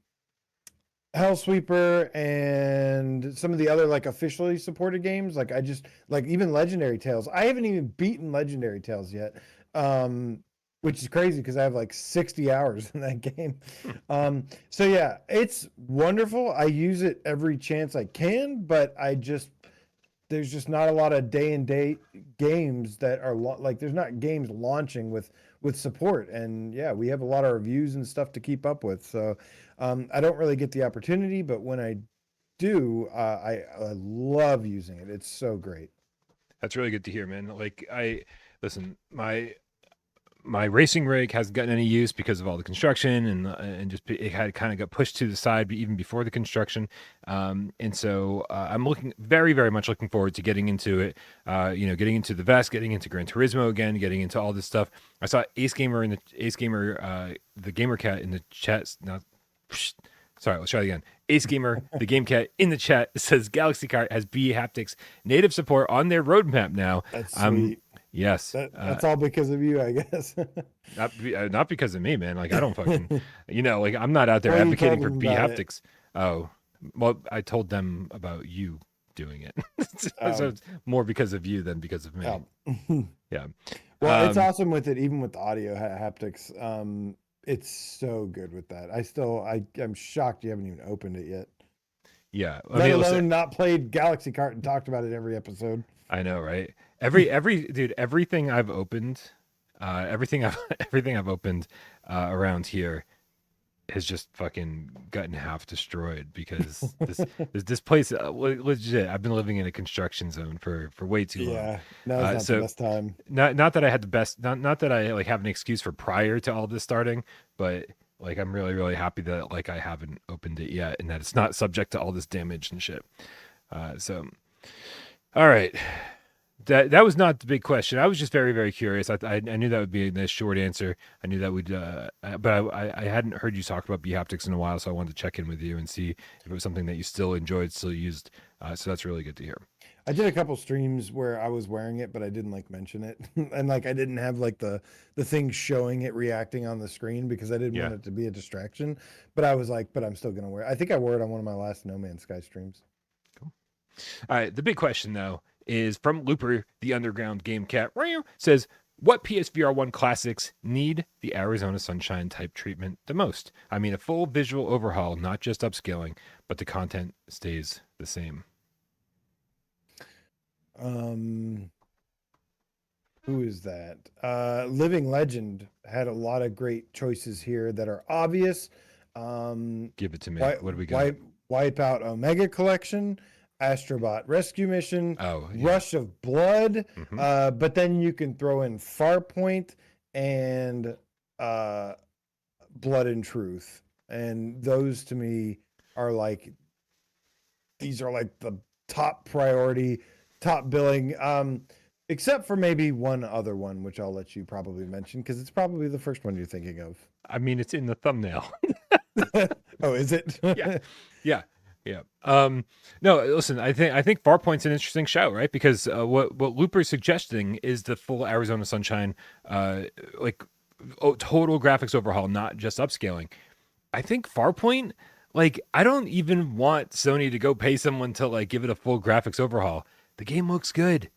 Hellsweeper and some of the other like officially supported games. Like I just like even Legendary Tales. I haven't even beaten Legendary Tales yet. Which is crazy because I have like 60 hours in that game. So yeah, it's wonderful. I use it every chance I can, but there's just not a lot of day and date games that are like there's not games launching with support. And yeah, we have a lot of reviews and stuff to keep up with. So I don't really get the opportunity, but when I do, I love using it. It's so great. That's really good to hear, man. Like listen, my racing rig hasn't gotten any use because of all the construction and just it had kind of got pushed to the side even before the construction. And so I'm very, very much looking forward to getting into it, getting into the vest, getting into Gran Turismo again, getting into all this stuff. I saw the Gamercat in the chat. Sorry, let's try it again. Ace Gamer, the Gamecat in the chat says Galaxy Kart has B-Haptics native support on their roadmap now. That's sweet. Yes, that's all because of you, I guess. not because of me, man. Like I don't fucking, like I'm not out there advocating for B-Haptics. Oh, well, I told them about you doing it, so it's more because of you than because of me. Yeah. Well, it's awesome with it, even with the audio haptics. It's so good with that. I'm shocked you haven't even opened it yet. Yeah, let alone not played Galaxy Kart and talked about it every episode. I know, right? Everything I've opened, everything I've opened around here has just fucking gotten half destroyed because this place legit. I've been living in a construction zone for way too long. Yeah, now's not the best time. Not that I had the best. Not that I like have an excuse for prior to all this starting, but like I'm really really happy that like I haven't opened it yet and that it's not subject to all this damage and shit. So, all right. That was not the big question. I was just very, very curious. I knew that would be a nice short answer. I knew that would, but I hadn't heard you talk about B-Haptics in a while, so I wanted to check in with you and see if it was something that you still enjoyed, still used. So that's really good to hear. I did a couple streams where I was wearing it, but I didn't like mention it, and like I didn't have like the thing showing it reacting on the screen because I didn't want it to be a distraction. But I was like, but I'm still gonna wear it. I think I wore it on one of my last No Man's Sky streams. Cool. All right. The big question though is from Looper, the Underground Gamecat, says, what PSVR1 classics need the Arizona Sunshine type treatment the most? I mean, a full visual overhaul, not just upscaling, but the content stays the same. Who is that? Living Legend had a lot of great choices here that are obvious. Give it to me. What do we got? Wipeout Omega Collection, Astrobot Rescue Mission, Rush of Blood, but then you can throw in Farpoint and Blood and Truth. And those to me are like, these are like the top priority, top billing, except for maybe one other one, which I'll let you probably mention because it's probably the first one you're thinking of. I mean, it's in the thumbnail. Oh, is it? Yeah. No, listen, I think Farpoint's an interesting shout, right? Because what Looper's suggesting is the full Arizona Sunshine, total graphics overhaul, not just upscaling. I think Farpoint, like, I don't even want Sony to go pay someone to like give it a full graphics overhaul. The game looks good.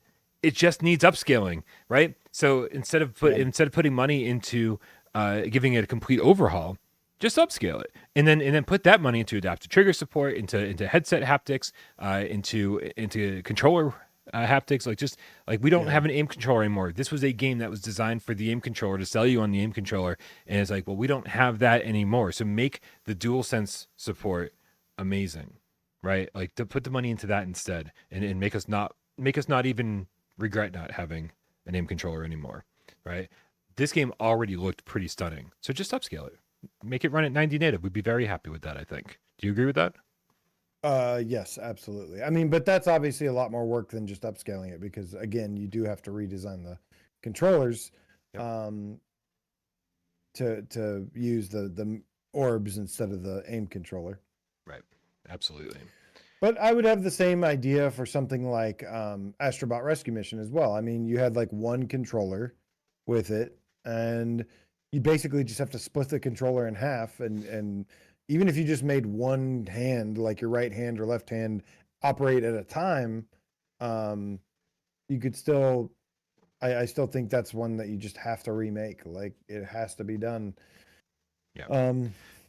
It just needs upscaling, right? So instead of putting money into giving it a complete overhaul, just upscale it, and then put that money into adaptive trigger support, into headset haptics, into controller haptics. We don't have an aim controller anymore. This was a game that was designed for the aim controller to sell you on the aim controller, and it's like, well, we don't have that anymore. So make the DualSense support amazing, right? Like to put the money into that instead, and make us not even regret not having an aim controller anymore, right? this game already looked pretty stunning. So just upscale it. Make it run at 90 native. We'd be very happy with that, I think. Do you agree with that? Yes, absolutely. I mean, but that's obviously a lot more work than just upscaling it, because again, you do have to redesign the controllers to use the orbs instead of the aim controller. Right. Absolutely. But I would have the same idea for something like Astrobot Rescue Mission as well. I mean, you had like one controller with it, and you basically just have to split the controller in half, and even if you just made one hand, like your right hand or left hand, operate at a time, you could still, I still think that's one that you just have to remake. Like, it has to be done. Yeah.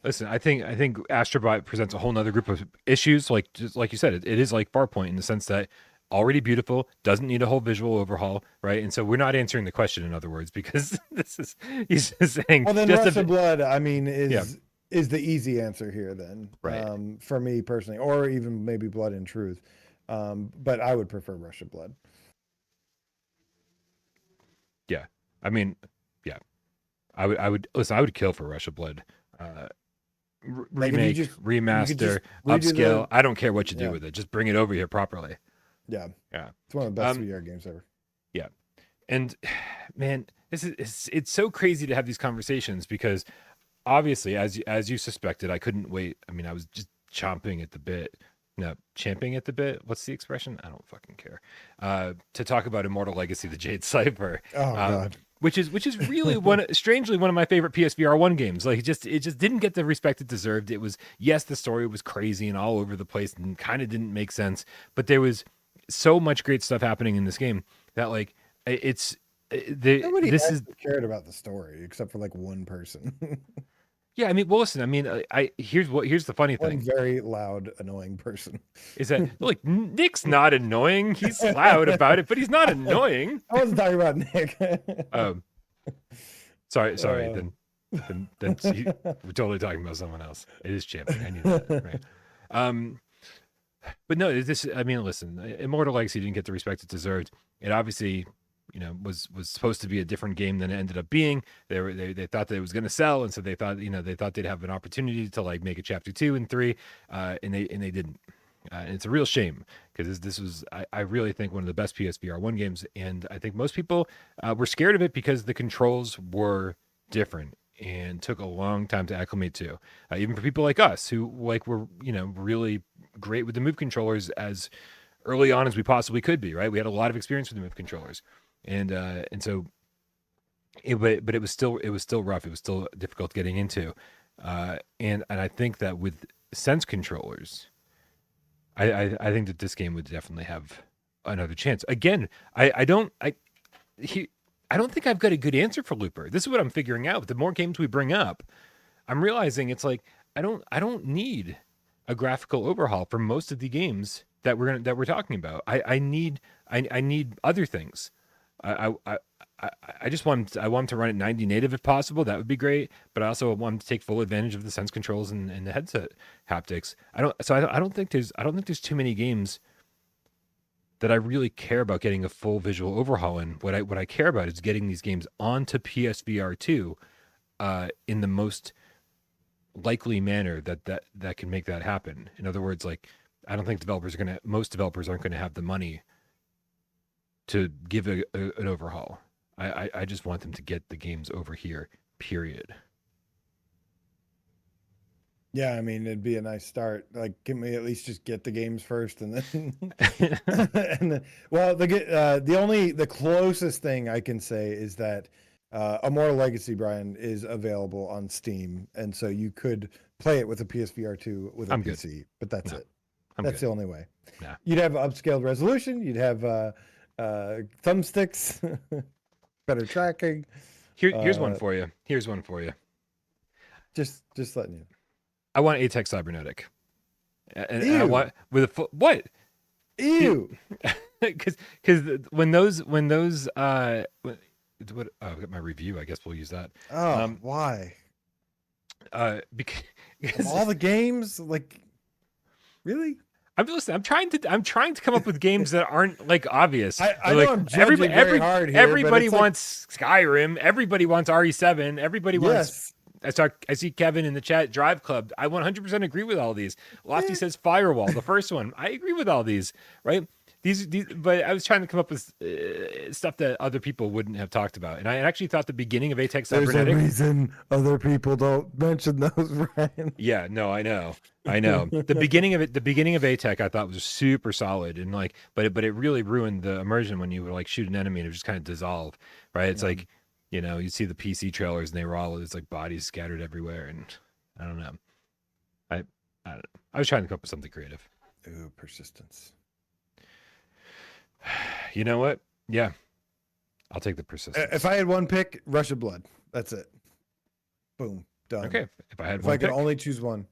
Listen, I think Astrobot presents a whole nother group of issues. Like, just like you said, it is like Farpoint in the sense that already beautiful, doesn't need a whole visual overhaul, right? And so we're not answering the question, in other words, because he's just saying. Well, then Rush of Blood, I mean, is the easy answer here then, right? For me personally, or even maybe Blood and Truth, but I would prefer Rush of Blood. Yeah, I mean, yeah, I would listen. I would kill for Rush of Blood. Remake, remaster, upscale. I don't care what you do with it. Just bring it over here properly. Yeah. It's one of the best VR games ever. Yeah. And man, it's so crazy to have these conversations, because obviously, as you suspected, I couldn't wait. I mean, I was just champing at the bit. No, champing at the bit. What's the expression? I don't fucking care. To talk about Immortal Legacy: The Jade Cipher. Oh God. Which is really strangely one of my favorite PSVR1 games. Like, it just didn't get the respect it deserved. It was, yes, the story was crazy and all over the place and kind of didn't make sense, but there was so much great stuff happening in this game that, like, nobody cared about the story except for like one person. Yeah, I mean, well, listen, I mean, here's the funny thing. One very loud, annoying person. Is that, like, Nick's not annoying. He's loud about it, but he's not annoying. I wasn't talking about Nick. Sorry. Then we're totally talking about someone else. It is Champion. I knew that, right? But no, I mean, listen, Immortal Legacy didn't get the respect it deserved. It obviously, was supposed to be a different game than it ended up being. They thought that it was going to sell, and so they thought they'd have an opportunity to, like, make a chapter 2 and 3, and they didn't. And it's a real shame, because this was, I really think, one of the best PSVR1 games, and I think most people were scared of it because the controls were different and took a long time to acclimate to. Even for people like us who, like, were really great with the move controllers as early on as we possibly could be. Right, we had a lot of experience with the move controllers. And so, but it was still rough. It was still difficult getting into, and I think that with Sense controllers, I think that this game would definitely have another chance. Again, I don't think I've got a good answer for Looper. This is what I'm figuring out. The more games we bring up, I'm realizing it's like I don't need a graphical overhaul for most of the games that we're talking about. I need other things. I just want them to run at 90 native if possible. That would be great. But I also want them to take full advantage of the sense controls and the headset haptics. I don't think there's too many games that I really care about getting a full visual overhaul in. What I care about is getting these games onto PSVR2 in the most likely manner that can make that happen. In other words, like, I don't think most developers aren't going to have the money to give an overhaul. I just want them to get the games over here, period. Yeah, I mean, it'd be a nice start. Like, can we at least just get the games first, and then, and then, well, the closest thing I can say is that Immortal Legacy, Brian, is available on Steam, and so you could play it with a PSVR2 with a PC. Good. But that's it. That's the only way. Nah. You'd have upscaled resolution. You'd have thumbsticks, better tracking. Here's one for you. Just letting you. I want ATEC Cybernetic. And I want with a what? Ew. Because when those I'll get my review. I guess we'll use that. Oh, why? Because all the games, like, really? I'm trying to come up with games that aren't like obvious. I like, know I'm judging very hard here. Everybody wants Skyrim. Everybody wants RE7. Everybody wants. I see Kevin in the chat. Drive Club. I 100% agree with all these. Lofty says Firewall, the first one. I agree with all these. Right. These, but I was trying to come up with stuff that other people wouldn't have talked about, and I actually thought the beginning of Atex Cybernetic. There's a reason other people don't mention those, Ryan. Yeah, no, I know. The beginning of Atex I thought was super solid, and like, but it really ruined the immersion when you would like shoot an enemy and it would just kind of dissolve, right? It's like, you know, you see the PC trailers and they were all it's like bodies scattered everywhere, and I don't know. I don't know. I was trying to come up with something creative. Ooh, persistence. You know what? Yeah. I'll take the persistence. If I had one pick, Rush of Blood. That's it. Boom. Done. Okay. If I could only choose one.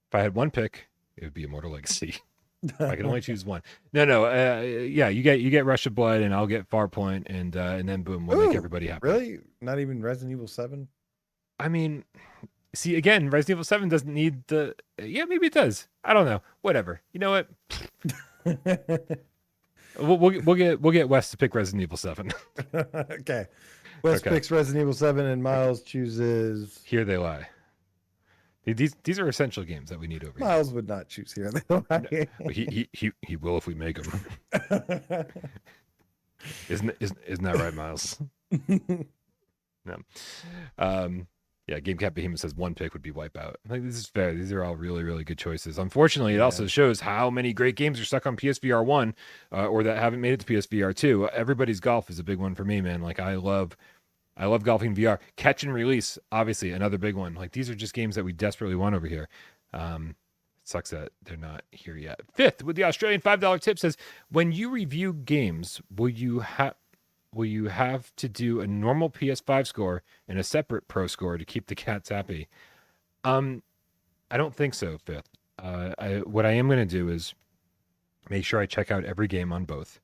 If I had one pick, it would be Immortal Legacy. If I could only choose one. No. Yeah, you get Rush of Blood and I'll get Farpoint and then boom, we'll make everybody happy. Really? Not even Resident Evil 7? I mean, see, again, Resident Evil 7 doesn't need the... Yeah, maybe it does. I don't know. Whatever. You know what? We'll get Wes to pick Resident Evil 7. Okay. Wes picks Resident Evil 7 and Miles chooses Here They Lie. These are essential games that we need over Miles would not choose Here They Lie. No, he will if we make them. Isn't that right, Miles? No. Yeah, GameCat Behemoth says one pick would be Wipeout. Like, this is fair. These are all really, really good choices. Unfortunately, it also shows how many great games are stuck on PSVR1 or that haven't made it to PSVR2. Everybody's Golf is a big one for me, man. Like, I love golfing VR. Catch and Release, obviously, another big one. Like, these are just games that we desperately want over here. It sucks that they're not here yet. Fifth, with the Australian $5 tip, says, when you review games, will you have to do a normal PS5 score and a separate Pro score to keep the cats happy? I don't think so, Fifth. What I am going to do is make sure I check out every game on both.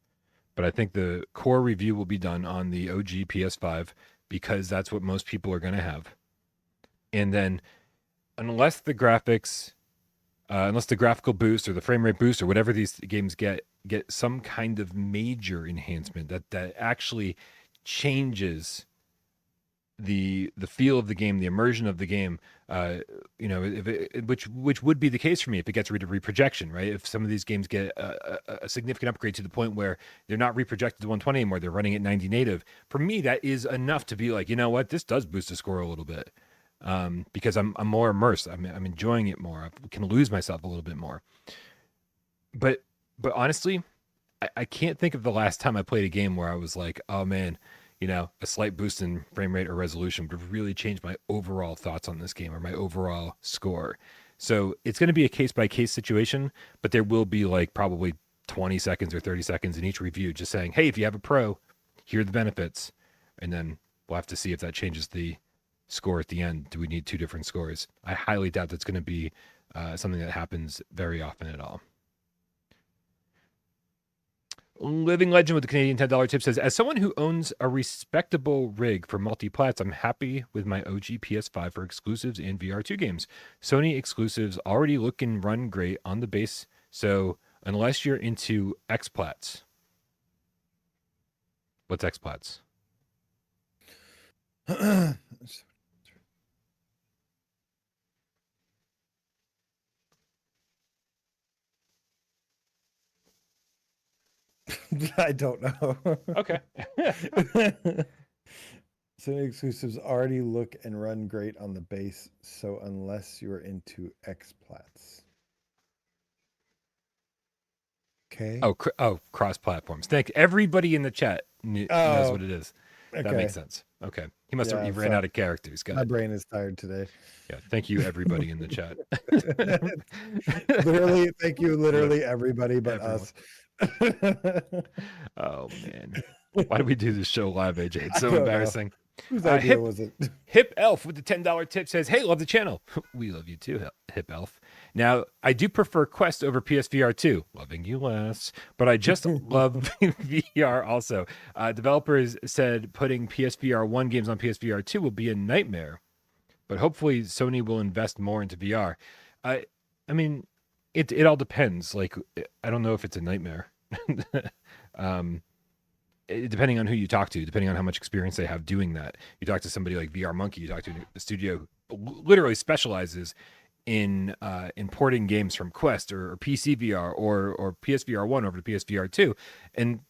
But I think the core review will be done on the OG PS5 because that's what most people are going to have. And then unless the graphics, unless the graphical boost or the frame rate boost or whatever these games get some kind of major enhancement that actually changes the feel of the game, the immersion of the game, which would be the case for me if it gets rid of reprojection, right? If some of these games get a significant upgrade to the point where they're not reprojected to 120 anymore, they're running at 90 native. For me, that is enough to be like, you know what, this does boost the score a little bit, because I'm more immersed. I'm enjoying it more. I can lose myself a little bit more. But honestly, I can't think of the last time I played a game where I was like, oh man, a slight boost in frame rate or resolution would really change my overall thoughts on this game or my overall score. So it's going to be a case-by-case situation, but there will be like probably 20 seconds or 30 seconds in each review just saying, hey, if you have a Pro, here are the benefits. And then we'll have to see if that changes the score at the end. Do we need two different scores? I highly doubt that's going to be something that happens very often at all. Living Legend with the Canadian $10 tip says, as someone who owns a respectable rig for multi-plats, I'm happy with my OG PS5 for exclusives and VR2 games. Sony exclusives already look and run great on the base, so unless you're into X-plats. What's X-plats? I don't know. Okay. Sony exclusives already look and run great on the base, so unless you're into X-plats. Okay. Oh, cross platforms. Thank everybody in the chat knows what it is. Okay. That makes sense. Okay. He must have ran out of characters. My brain is tired today. Yeah. Thank you, everybody in the chat. Literally, thank you, literally everybody but us. Oh man, why do we do this show live, AJ? It's so embarrassing. Whose idea was it? Hip Elf with the $10 tip says, hey, love the channel. We love you too, Hip Elf. Now, I do prefer Quest over PSVR2. Loving you less. But I just love VR also. Developers said putting PSVR1 games on PSVR2 will be a nightmare. But hopefully Sony will invest more into VR. I mean, it all depends. Like, I don't know if it's a nightmare. um, depending on who you talk to, depending on how much experience they have doing that. You talk to somebody like VR Monkey, you talk to a studio literally specializes in importing games from Quest or PCVR or PSVR1 over to PSVR2, and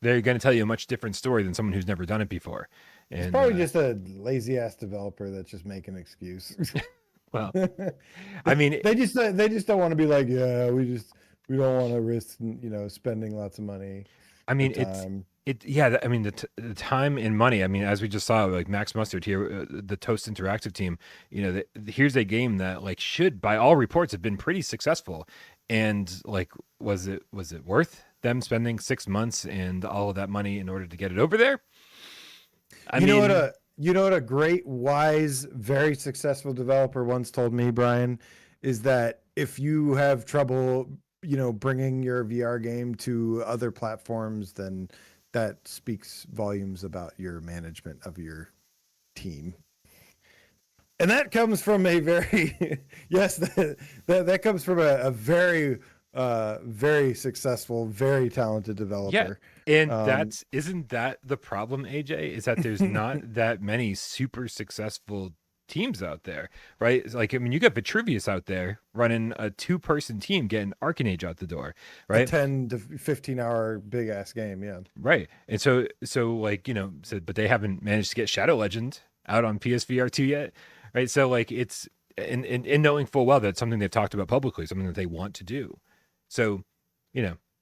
they're going to tell you a much different story than someone who's never done it before. And it's probably just a lazy ass developer that's just making an excuse. Well, I mean, they just don't want to be like, yeah, we don't want to risk, spending lots of money. I mean, I mean, the time and money. I mean, as we just saw, like Max Mustard here, the Toast Interactive team. Here's a game that like should, by all reports, have been pretty successful. And like, was it worth them spending 6 months and all of that money in order to get it over there? You know what a great, wise, very successful developer once told me, Brian, is that if you have trouble, bringing your VR game to other platforms, then that speaks volumes about your management of your team. And that comes from a very, yes, that comes from a very, very successful, very talented developer. Yeah, and isn't that the problem, AJ? Is that there's not that many super successful teams out there, right? It's like, I mean, you got Vitruvius out there running a 2-person team getting Arcanage out the door, right? A 10 to 15 hour big ass game, yeah. Right. And so like, but they haven't managed to get Shadow Legend out on PSVR2 yet, right? So like it's in knowing full well that's something they've talked about publicly, something that they want to do. So,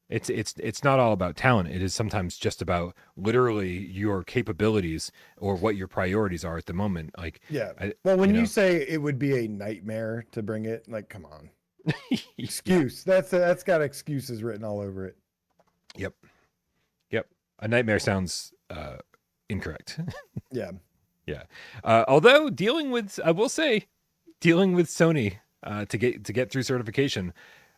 it's not all about talent. It is sometimes just about literally your capabilities or what your priorities are at the moment. Like, yeah. Well, when you say it would be a nightmare to bring it, like, come on, excuse. Yeah. That's got excuses written all over it. Yep. A nightmare sounds incorrect. Yeah. Yeah. Although I will say, dealing with Sony to get through certification.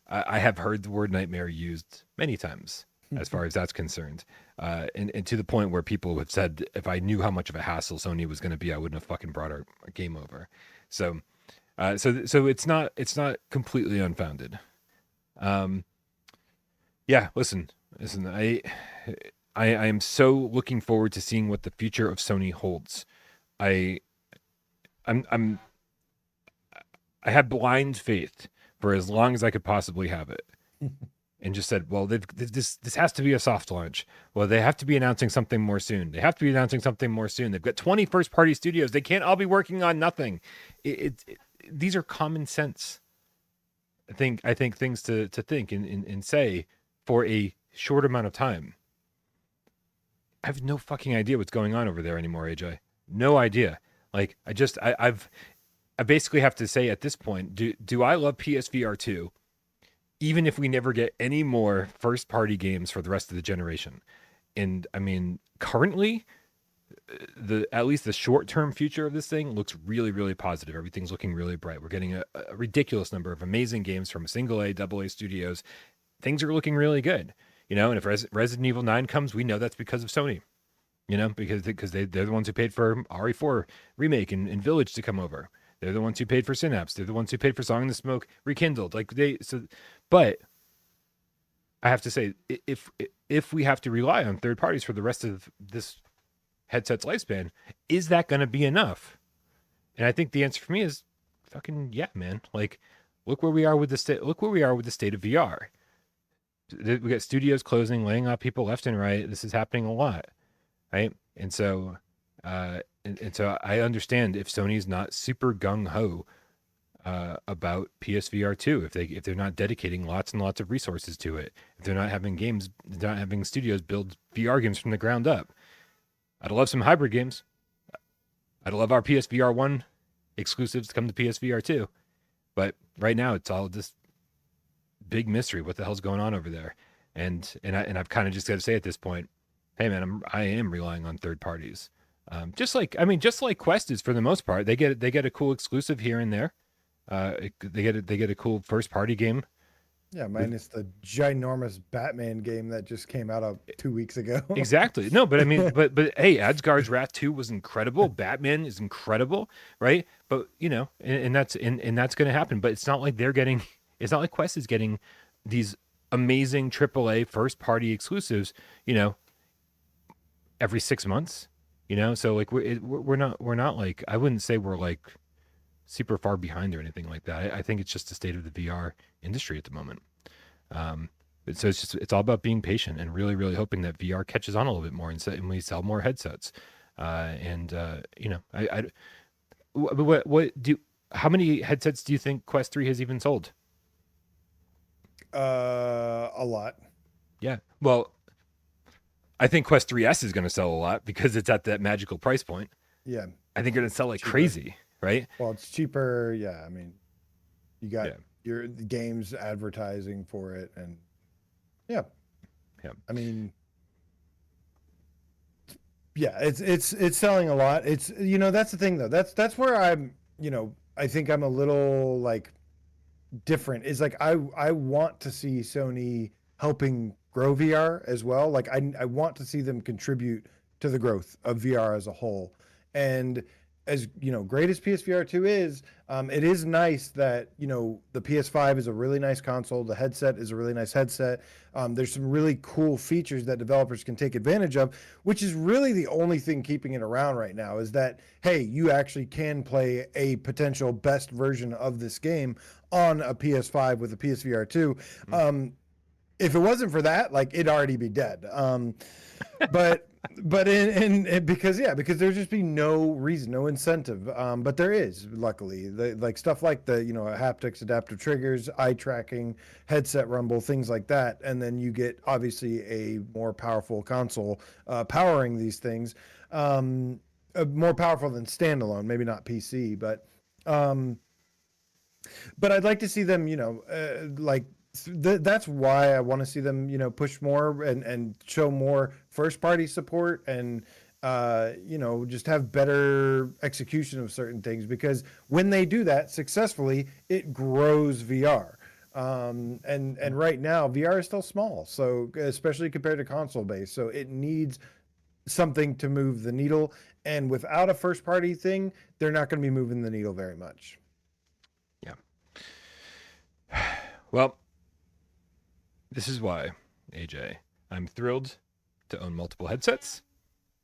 I have heard the word nightmare used many times as far as that's concerned. And to the point where people have said, if I knew how much of a hassle Sony was going to be, I wouldn't have fucking brought our game over. So it's not completely unfounded. Yeah, listen, I am so looking forward to seeing what the future of Sony holds. I had blind faith for as long as I could possibly have it, and just said, well, this has to be a soft launch. Well, they have to be announcing something more soon. They've got 20 first-party studios. They can't all be working on nothing. These are common sense. I think things to think and say for a short amount of time. I have no fucking idea what's going on over there anymore, AJ. No idea. Like, I basically have to say at this point, do I love PSVR2, even if we never get any more first-party games for the rest of the generation? And I mean, currently, at least the short-term future of this thing looks really, really positive. Everything's looking really bright. We're getting a ridiculous number of amazing games from single A, double A studios. Things are looking really good, and if Resident Evil 9 comes, we know that's because of Sony, because they're the ones who paid for RE4 Remake and Village to come over. They're the ones who paid for Synapse. They're the ones who paid for Song in the Smoke Rekindled. But I have to say, if we have to rely on third parties for the rest of this headset's lifespan, is that going to be enough? And I think the answer for me is fucking yeah, man. Like, look where we are with the state. Look where we are with the state of VR. We got studios closing, laying off people left and right. This is happening a lot, right? And so. And so I understand if Sony's not super gung-ho about PSVR2, if they're not dedicating lots and lots of resources to it, if they're not having studios build VR games from the ground up. I'd love some hybrid games. I'd love our PSVR1 exclusives to come to PSVR2. But right now it's all this big mystery. What the hell's going on over there? And I've kind of just got to say at this point, hey man, I am relying on third parties. Just like Quest is for the most part, they get a cool exclusive here and there. They get a cool first party game. Yeah, minus the ginormous Batman game that just came out 2 weeks ago. Exactly. No, but I mean, but hey, Asgard's Wrath 2 was incredible. Batman is incredible, right? But and that's going to happen. But it's not like they're getting It's not like Quest is getting these amazing AAA first party exclusives, every 6 months. So like we're not like, I wouldn't say we're like super far behind or anything like that. I think it's just the state of the VR industry at the moment. So it's all about being patient and really, really hoping that VR catches on a little bit more and we sell more headsets. How many headsets do you think Quest 3 has even sold? A lot. Yeah. Well, I think Quest 3S is going to sell a lot because it's at that magical price point. Yeah. I think they're going to sell like crazy, right? Well, it's cheaper. Yeah. I mean, you got your games advertising for it, and yeah. I mean, yeah, it's selling a lot. It's, that's the thing though. That's where I'm, I think I'm a little like different. Is like I want to see Sony helping grow VR as well. Like I want to see them contribute to the growth of VR as a whole. And as great as PSVR2 is, it is nice that the PS5 is a really nice console. The headset is a really nice headset. There's some really cool features that developers can take advantage of, which is really the only thing keeping it around right now. Is that, hey, you actually can play a potential best version of this game on a PS5 with a PSVR2. If it wasn't for that, like, it'd already be dead. But because there's just be no reason, no incentive. But there is, luckily, like stuff like the haptics, adaptive triggers, eye tracking, headset rumble, things like that, and then you get obviously a more powerful console powering these things, more powerful than standalone, maybe not PC, but I'd like to see them, that's why I want to see them, push more and show more first party support and, just have better execution of certain things, because when they do that successfully, it grows VR. And right now VR is still small. So especially compared to console base. So it needs something to move the needle. And without a first party thing, they're not going to be moving the needle very much. Yeah. Well, this is why, AJ, I'm thrilled to own multiple headsets.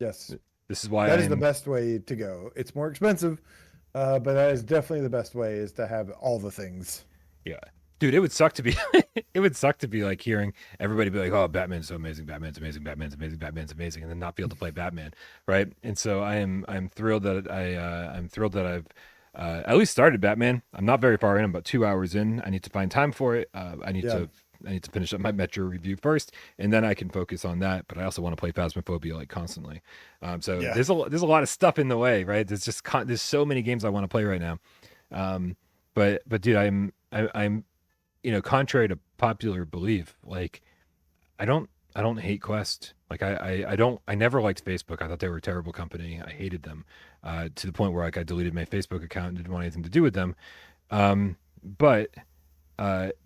Yes. This is why that is the best way to go. It's more expensive, but that is definitely the best way, is to have all the things. Yeah. Dude, it would suck to be like hearing everybody be like, "Oh, Batman's so amazing, Batman's amazing, Batman's amazing, Batman's amazing," and then not be able to play Batman, right? And so I'm thrilled that I've at least started Batman. I'm not very far in. I'm about 2 hours in. I need to find time for it. I need to finish up my Metro review first, and then I can focus on that. But I also want to play Phasmophobia like constantly. There's a lot of stuff in the way, right? There's so many games I want to play right now. But dude, I'm contrary to popular belief, like I don't hate Quest. Like I never liked Facebook. I thought they were a terrible company. I hated them to the point where like I deleted my Facebook account and didn't want anything to do with them. But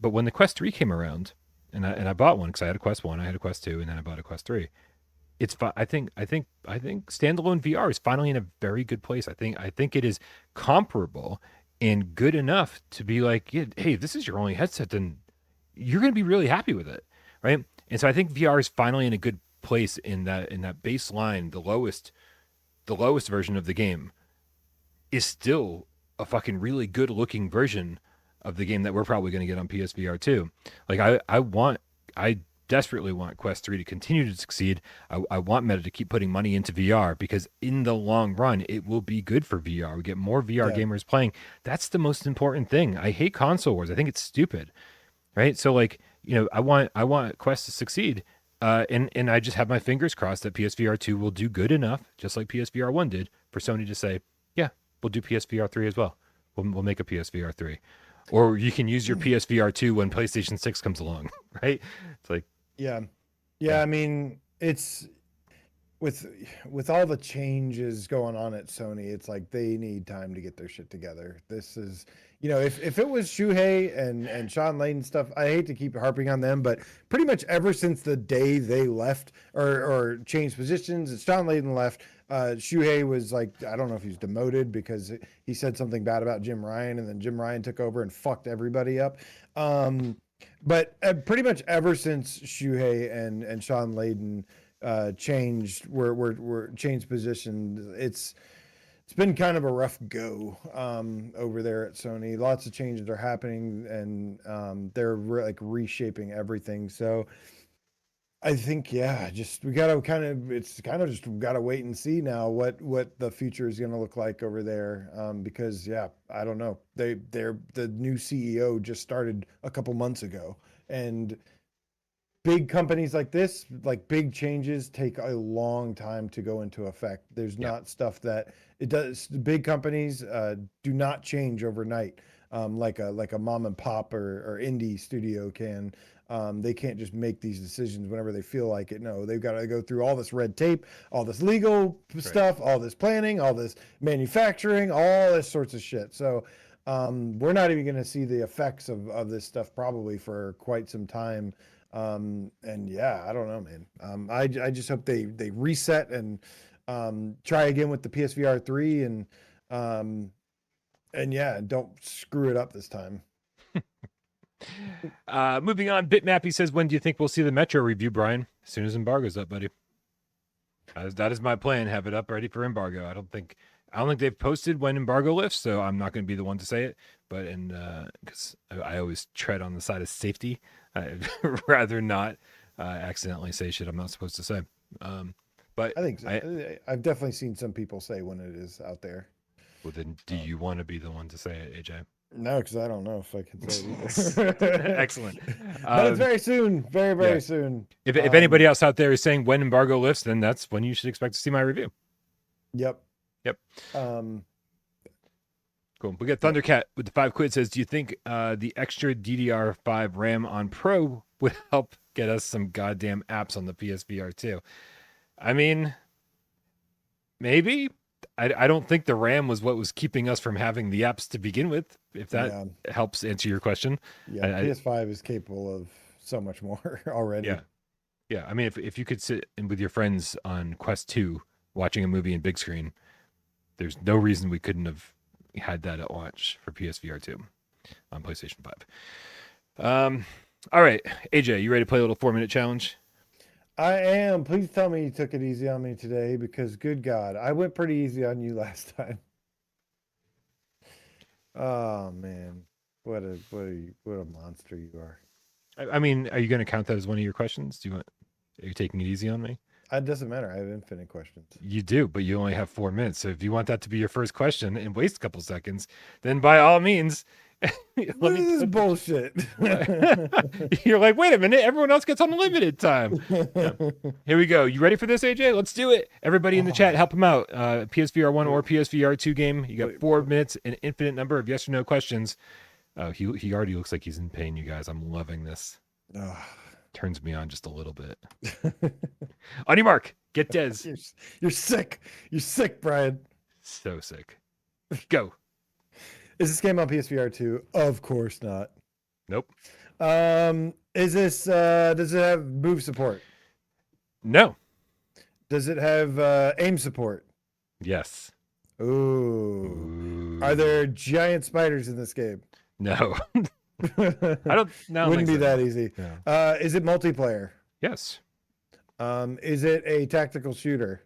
when the Quest 3 came around, and I bought one because I had a Quest 1, I had a Quest 2, and then I bought a Quest 3. I think standalone VR is finally in a very good place. I think it is comparable and good enough to be like, yeah, hey, if this is your only headset, then you're going to be really happy with it, right? And so I think VR is finally in a good place in that baseline. The lowest version of the game is still a fucking really good looking version of the game that we're probably going to get on PSVR 2. Like I desperately want Quest 3 to continue to succeed. I want Meta to keep putting money into VR, because in the long run, it will be good for VR. We get more VR gamers playing. That's the most important thing. I hate console wars. I think it's stupid, right? So like, I want Quest to succeed. And I just have my fingers crossed that PSVR 2 will do good enough, just like PSVR 1 did, for Sony to say, yeah, we'll do PSVR 3 as well. We'll make a PSVR 3. Or you can use your PSVR 2 when PlayStation 6 comes along, right? It's like, yeah. I mean, it's with all the changes going on at Sony, it's like they need time to get their shit together. This is, if it was Shuhei and Sean Layden stuff, I hate to keep harping on them, but pretty much ever since the day they left or changed positions and Sean Layden left, Shuhei was like, I don't know if he's demoted because he said something bad about Jim Ryan, and then Jim Ryan took over and fucked everybody up. But pretty much ever since Shuhei and Sean Layden changed, were changed positions, it's been kind of a rough go over there at Sony. Lots of changes are happening, and they're like reshaping everything. So I think, yeah, just we gotta just gotta wait and see now what the future is gonna look like over there. Because yeah, I don't know. The new CEO just started a couple months ago, and big companies like this, like big changes, take a long time to go into effect. There's not stuff that it does. Big companies do not change overnight, like a mom and pop or indie studio can. They can't just make these decisions whenever they feel like it. No, they've got to go through all this red tape, all this legal stuff, all this planning, all this manufacturing, all this sorts of shit. So we're not even going to see the effects of this stuff probably for quite some time. And yeah, I don't know, man. I just hope they reset and try again with the PSVR3 and yeah, don't screw it up this time. Moving on, Bitmappy says, when do you think we'll see the Metro review, Brian? As soon as embargo's up, buddy. That is my plan. Have it up ready for embargo. I don't think they've posted when embargo lifts, so I'm not going to be the one to say it. But because I always tread on the side of safety, I'd rather not accidentally say shit I'm not supposed to say. But I think so. I've definitely seen some people say when it is out there. Well, then, do you want to be the one to say it, AJ? No, because I don't know if I can say it either. Excellent. But it's very soon. Very soon. If anybody else out there is saying when embargo lifts, then that's when you should expect to see my review. Yep. Cool. We got Thundercat with the 5 quid says, do you think the extra DDR5 RAM on Pro would help get us some goddamn apps on the PSVR2? I mean, maybe. I don't think the RAM was what was keeping us from having the apps to begin with, if that helps answer your question. Yeah, PS5 is capable of so much more already. Yeah. I mean, if you could sit with your friends on Quest 2 watching a movie in big screen, there's no reason we couldn't have had that at launch for PSVR2 on PlayStation 5. All right, AJ, you ready to play a little 4-minute challenge? I am. Please tell me you took it easy on me today, because good God, I went pretty easy on you last time. Oh man, what a monster you are. I mean, are you going to count that as one of your questions? Are you taking it easy on me? It doesn't matter. I have infinite questions. You do, but you only have 4 minutes. So if you want that to be your first question and waste a couple seconds, then by all means, this is bullshit. You're like, wait a minute, everyone else gets unlimited time. Yeah. Here we go. You ready for this, AJ? Let's do it. Everybody in the chat, help him out. PSVR1 or PSVR2 game. You got 4 minutes, an infinite number of yes or no questions. He already looks like he's in pain, you guys. I'm loving this. Turns me on just a little bit. On your mark, get Des. You're sick. You're sick, Brian. So sick. Go. Is this game on PSVR2? Of course not. Nope. Is this does it have move support? No. Does it have aim support? Yes. Ooh. Are there giant spiders in this game? No. I don't know. Wouldn't be that easy. No. Is it multiplayer? Yes. Is it a tactical shooter?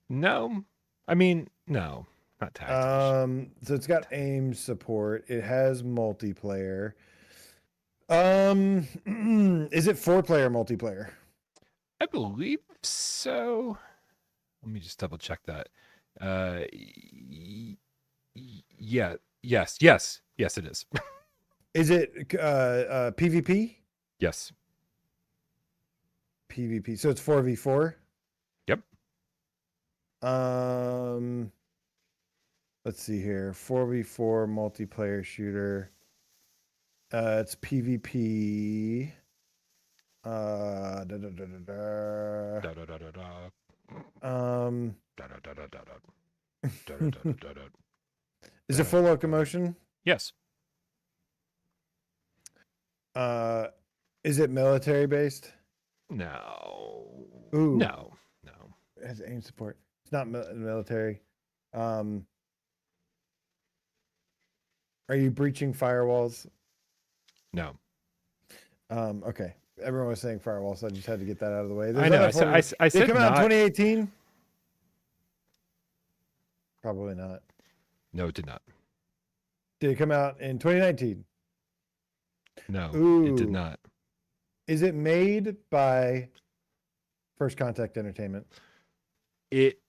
No. I mean, no. Not tactical. So it's got aim support. It has multiplayer. Is it 4-player multiplayer? I believe so. Let me just double check that. Yeah. Yes, it is. Is it PvP? Yes. PvP. So it's 4v4? Yep. Let's see here. 4v4 multiplayer shooter. It's PvP. Is it full locomotion? Yes. Is it military based? No. Ooh. No. has aim support. It's not military. Are you breaching firewalls? No. Okay. Everyone was saying firewall, so I just had to get that out of the way. I know. I Did said it come out in not. 2018? Probably not. No, it did not. Did it come out in 2019? No, Ooh. it did not. Is it made by First Contact Entertainment? It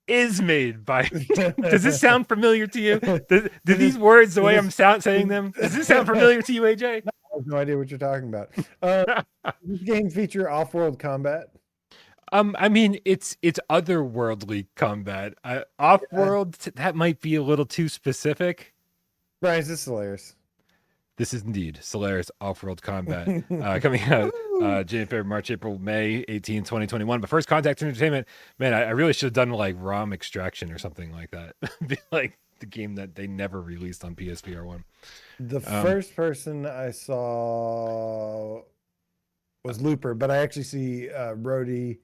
is made by. Does this sound familiar to you? Do these words, the way I'm saying them, does this sound familiar to you, AJ? I have no idea what you're talking about. This game feature off-world combat. I mean, it's otherworldly combat. Off-world, that might be a little too specific. Brian, is this Solaris? This is indeed Solaris Off-World Combat, coming out January, February, March, April, May 18, 2021. But First Contact Entertainment, man, I really should have done like ROM Extraction or something like that. Be like the game that they never released on PSVR1. The first person I saw was Looper, but I actually see Rhodey.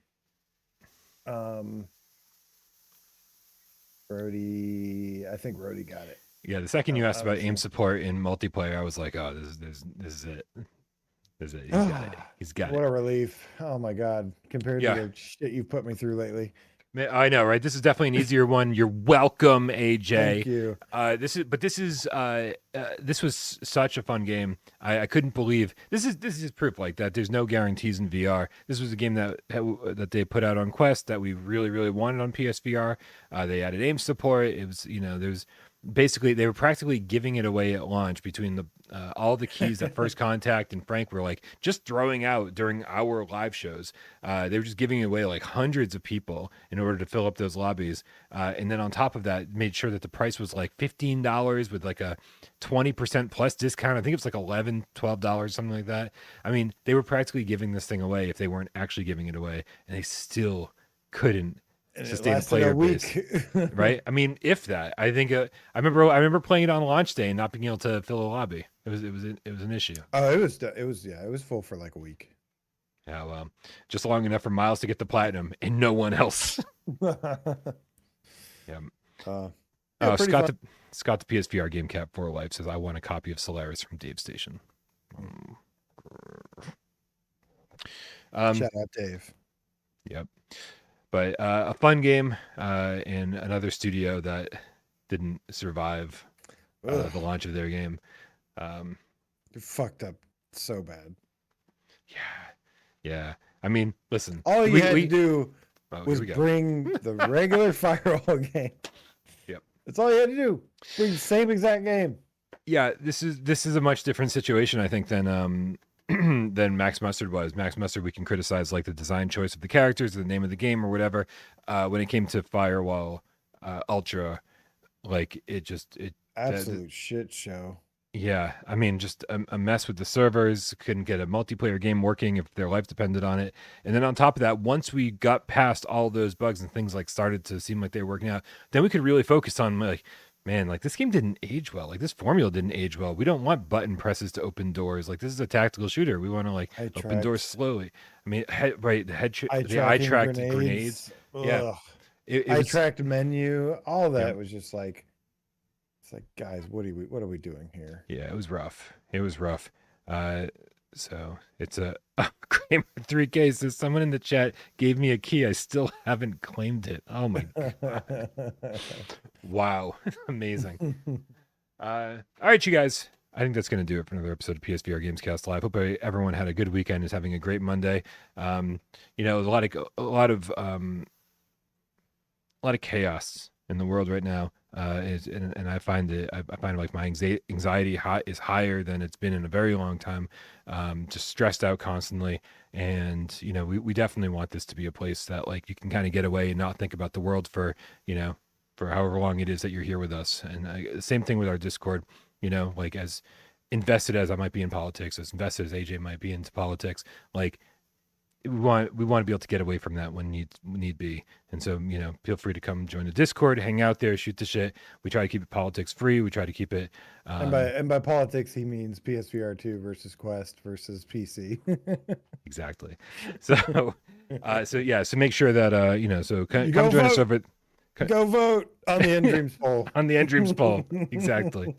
Rhodey, I think Rhodey got it. Yeah, the second you asked about aim support in multiplayer, I was like, "Oh, this is it. This is it. He's got it. He's got it." What a relief! Oh my god, compared to the shit you've put me through lately. I know, right? This is definitely an easier one. You're welcome, AJ. Thank you. This was such a fun game. I couldn't believe this is proof like that. There's no guarantees in VR. This was a game that they put out on Quest that we really, really wanted on PSVR. They added aim support. It was, there's basically they were practically giving it away at launch between the all the keys that First Contact and Frank were like just throwing out during our live shows. They were just giving it away like hundreds of people in order to fill up those lobbies. And then on top of that, made sure that the price was like $15 with like a 20% plus discount. I think it was like $11, $12, something like that. I mean, they were practically giving this thing away if they weren't actually giving it away, and they still couldn't sustain a player base, right? I mean, if that, I think I remember playing it on launch day and not being able to fill a lobby. It was an issue. Oh, it was full for like a week. Yeah, well, just long enough for Miles to get the platinum and no one else. Yeah. Scott the PSVR Gamecat for Life says, I want a copy of Solaris from Dave Station. Shout out Dave. Yep. But a fun game in another studio that didn't survive the launch of their game. You fucked up so bad. Yeah. I mean, listen. All you had to do was bring the regular Firewall game. Yep. That's all you had to do. Bring the same exact game. Yeah, this is a much different situation, I think, than Max Mustard was. Max Mustard, we can criticize like the design choice of the characters, the name of the game, or whatever. When it came to Firewall Ultra, like it absolute shit show. Yeah, I mean, just a mess with the servers. Couldn't get a multiplayer game working if their life depended on it. And then on top of that, once we got past all those bugs and things like started to seem like they were working out, then we could really focus on like, man, like this game didn't age well. Like this formula didn't age well. We don't want button presses to open doors. Like this is a tactical shooter. We want to like open doors slowly. I mean, the eye tracked grenades. Yeah, eye tracked menu. All that was just like. It's like, guys, what are we doing here? Yeah, it was rough. So it's a Kramer 3K says someone in the chat gave me a key. I still haven't claimed it. Oh my god. Wow. Amazing. All right, you guys. I think that's going to do it for another episode of PSVR Gamescast Live. Hope everyone had a good weekend, is having a great Monday. A lot of chaos in the world right now. And I find like my anxiety is higher than it's been in a very long time. Just stressed out constantly, and we definitely want this to be a place that like you can kind of get away and not think about the world for however long it is that you're here with us. And the same thing with our Discord. Like as invested as I might be in politics, as invested as AJ might be into politics, like we want to be able to get away from that when need be. And so, feel free to come join the Discord, hang out there, shoot the shit. We try to keep it politics free. We try to keep it. And by politics, he means PSVR2 versus Quest versus PC. Exactly. So, so make sure that so come join us over. Go vote on the NDreams Poll. On the NDreams Poll, exactly.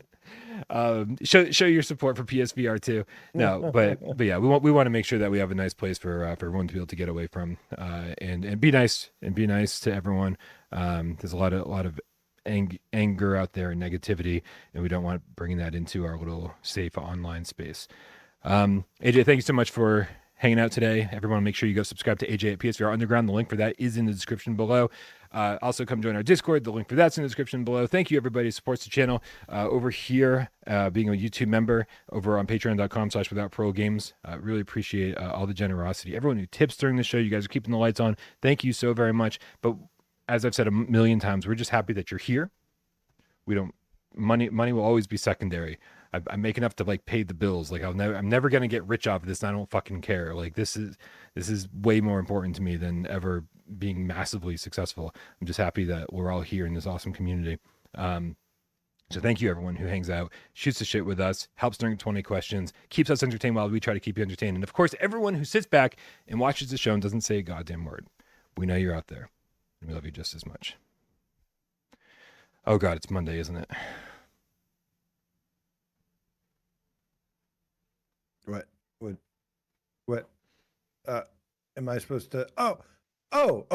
Show your support for PSVR2. No, but yeah, we want to make sure that we have a nice place for everyone to be able to get away from, and be nice to everyone. There's a lot of anger out there and negativity, and we don't want bringing that into our little safe online space. AJ, thank you so much for hanging out today. Everyone, make sure you go subscribe to AJ at PSVR Underground. The link for that is in the description below. Also, come join our Discord. The link for that's in the description below. Thank you, everybody who supports the channel over here, being a YouTube member over on patreon.com/withoutparolegames. Really appreciate all the generosity. Everyone who tips during the show, you guys are keeping the lights on. Thank you so very much. But as I've said a million times, we're just happy that you're here. Money will always be secondary. I make enough to pay the bills. I'm never gonna get rich off of this. And I don't fucking care. This is way more important to me than ever being massively successful. I'm just happy that we're all here in this awesome community. So thank you everyone who hangs out, shoots the shit with us, helps during 20 questions, keeps us entertained while we try to keep you entertained, and of course everyone who sits back and watches the show and doesn't say a goddamn word. We know you're out there, and we love you just as much. Oh God, it's Monday, isn't it? What? Am I supposed to? Oh,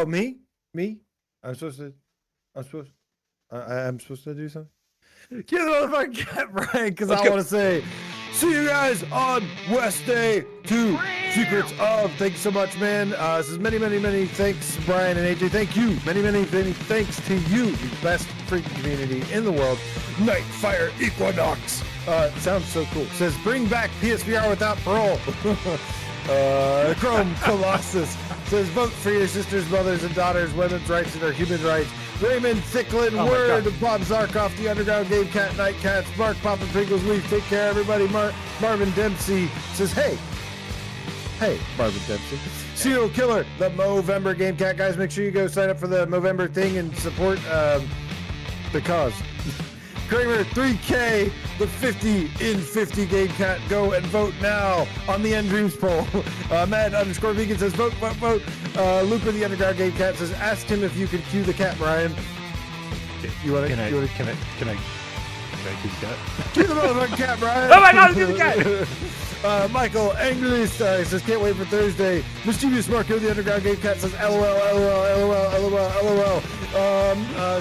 me? I'm supposed to do something? Get the motherfucking cat, Brian, because I want to say, see you guys on Wednesday 2 Secrets of. Thank you so much, man. This is many thanks, Brian and AJ. Thank you. Many thanks to you, the best freaking community in the world. Nightfire Equinox. Sounds so cool. Says, bring back PSVR without parole. Chrome Colossus says, vote for your sisters, mothers, and daughters, women's rights, and our human rights. Raymond Thicklin, Word, Bob Zarkoff, the Underground Gamecat, Nightcats, Mark, Papa Pringles, Leaf, take care, everybody. Marvin Dempsey says, hey, Marvin Dempsey. Serial Killer, the Movember Gamecat. Guys, make sure you go sign up for the Movember thing and support the cause. Kramer 3K, the 50 in 50 Gamecat. Go and vote now on the NDreams Poll. Mad_Vegan says vote. Looper the Underground Gamecat says ask him if you can cue the cat, Brian. You want to? Can I cue the cat? Cue the motherfucking cat, Brian. Oh my God, cue the cat. Michael Angelis says can't wait for Thursday. Mischievous Marco the Underground Gamecat says LOL.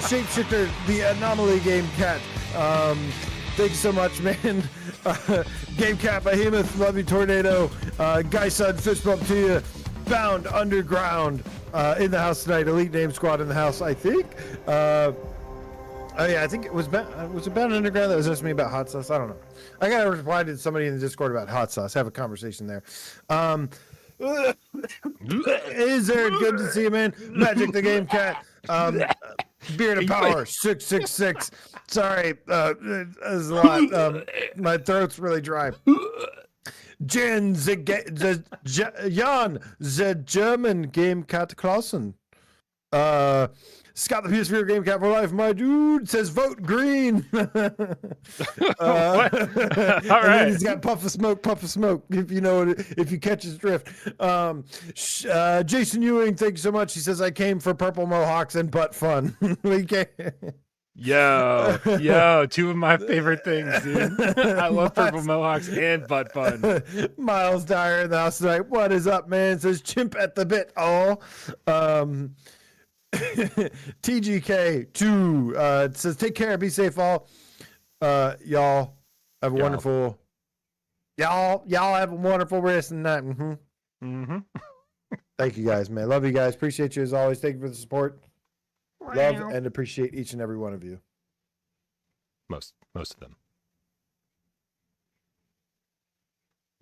Shapeshifter the Anomaly Gamecat. Thank you so much, man. Gamecat Behemoth, love you, Tornado. Guy Son, fist bump to you. Bound Underground in the house tonight. Elite Name Squad in the house, I think. Oh yeah, I think it was Bound Underground that was just me about hot sauce. I don't know. I gotta reply to somebody in the Discord about hot sauce. Have a conversation there. Is there good to see you, man? Magic the Gamecat. Beard of Power 666. Sorry, there's a lot. My throat's really dry. Jan the German Gamecat Clausen. Scott the PSVR Gamecat for life, my dude says vote green. All right. And he's got puff of smoke. If you know it, if you catch his drift. Jason Ewing, thank you so much. He says I came for purple mohawks and butt fun. Yo, two of my favorite things, dude. I love purple mohawks and butt fun. Miles Dyer in the house tonight. What is up, man? Says chimp at the bit. TGK2 says take care, be safe all. Y'all have a wonderful rest of the night. Thank you guys, man. Love you guys. Appreciate you as always. Thank you for the support. Love and appreciate each and every one of you. Most of them.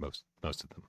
Most of them.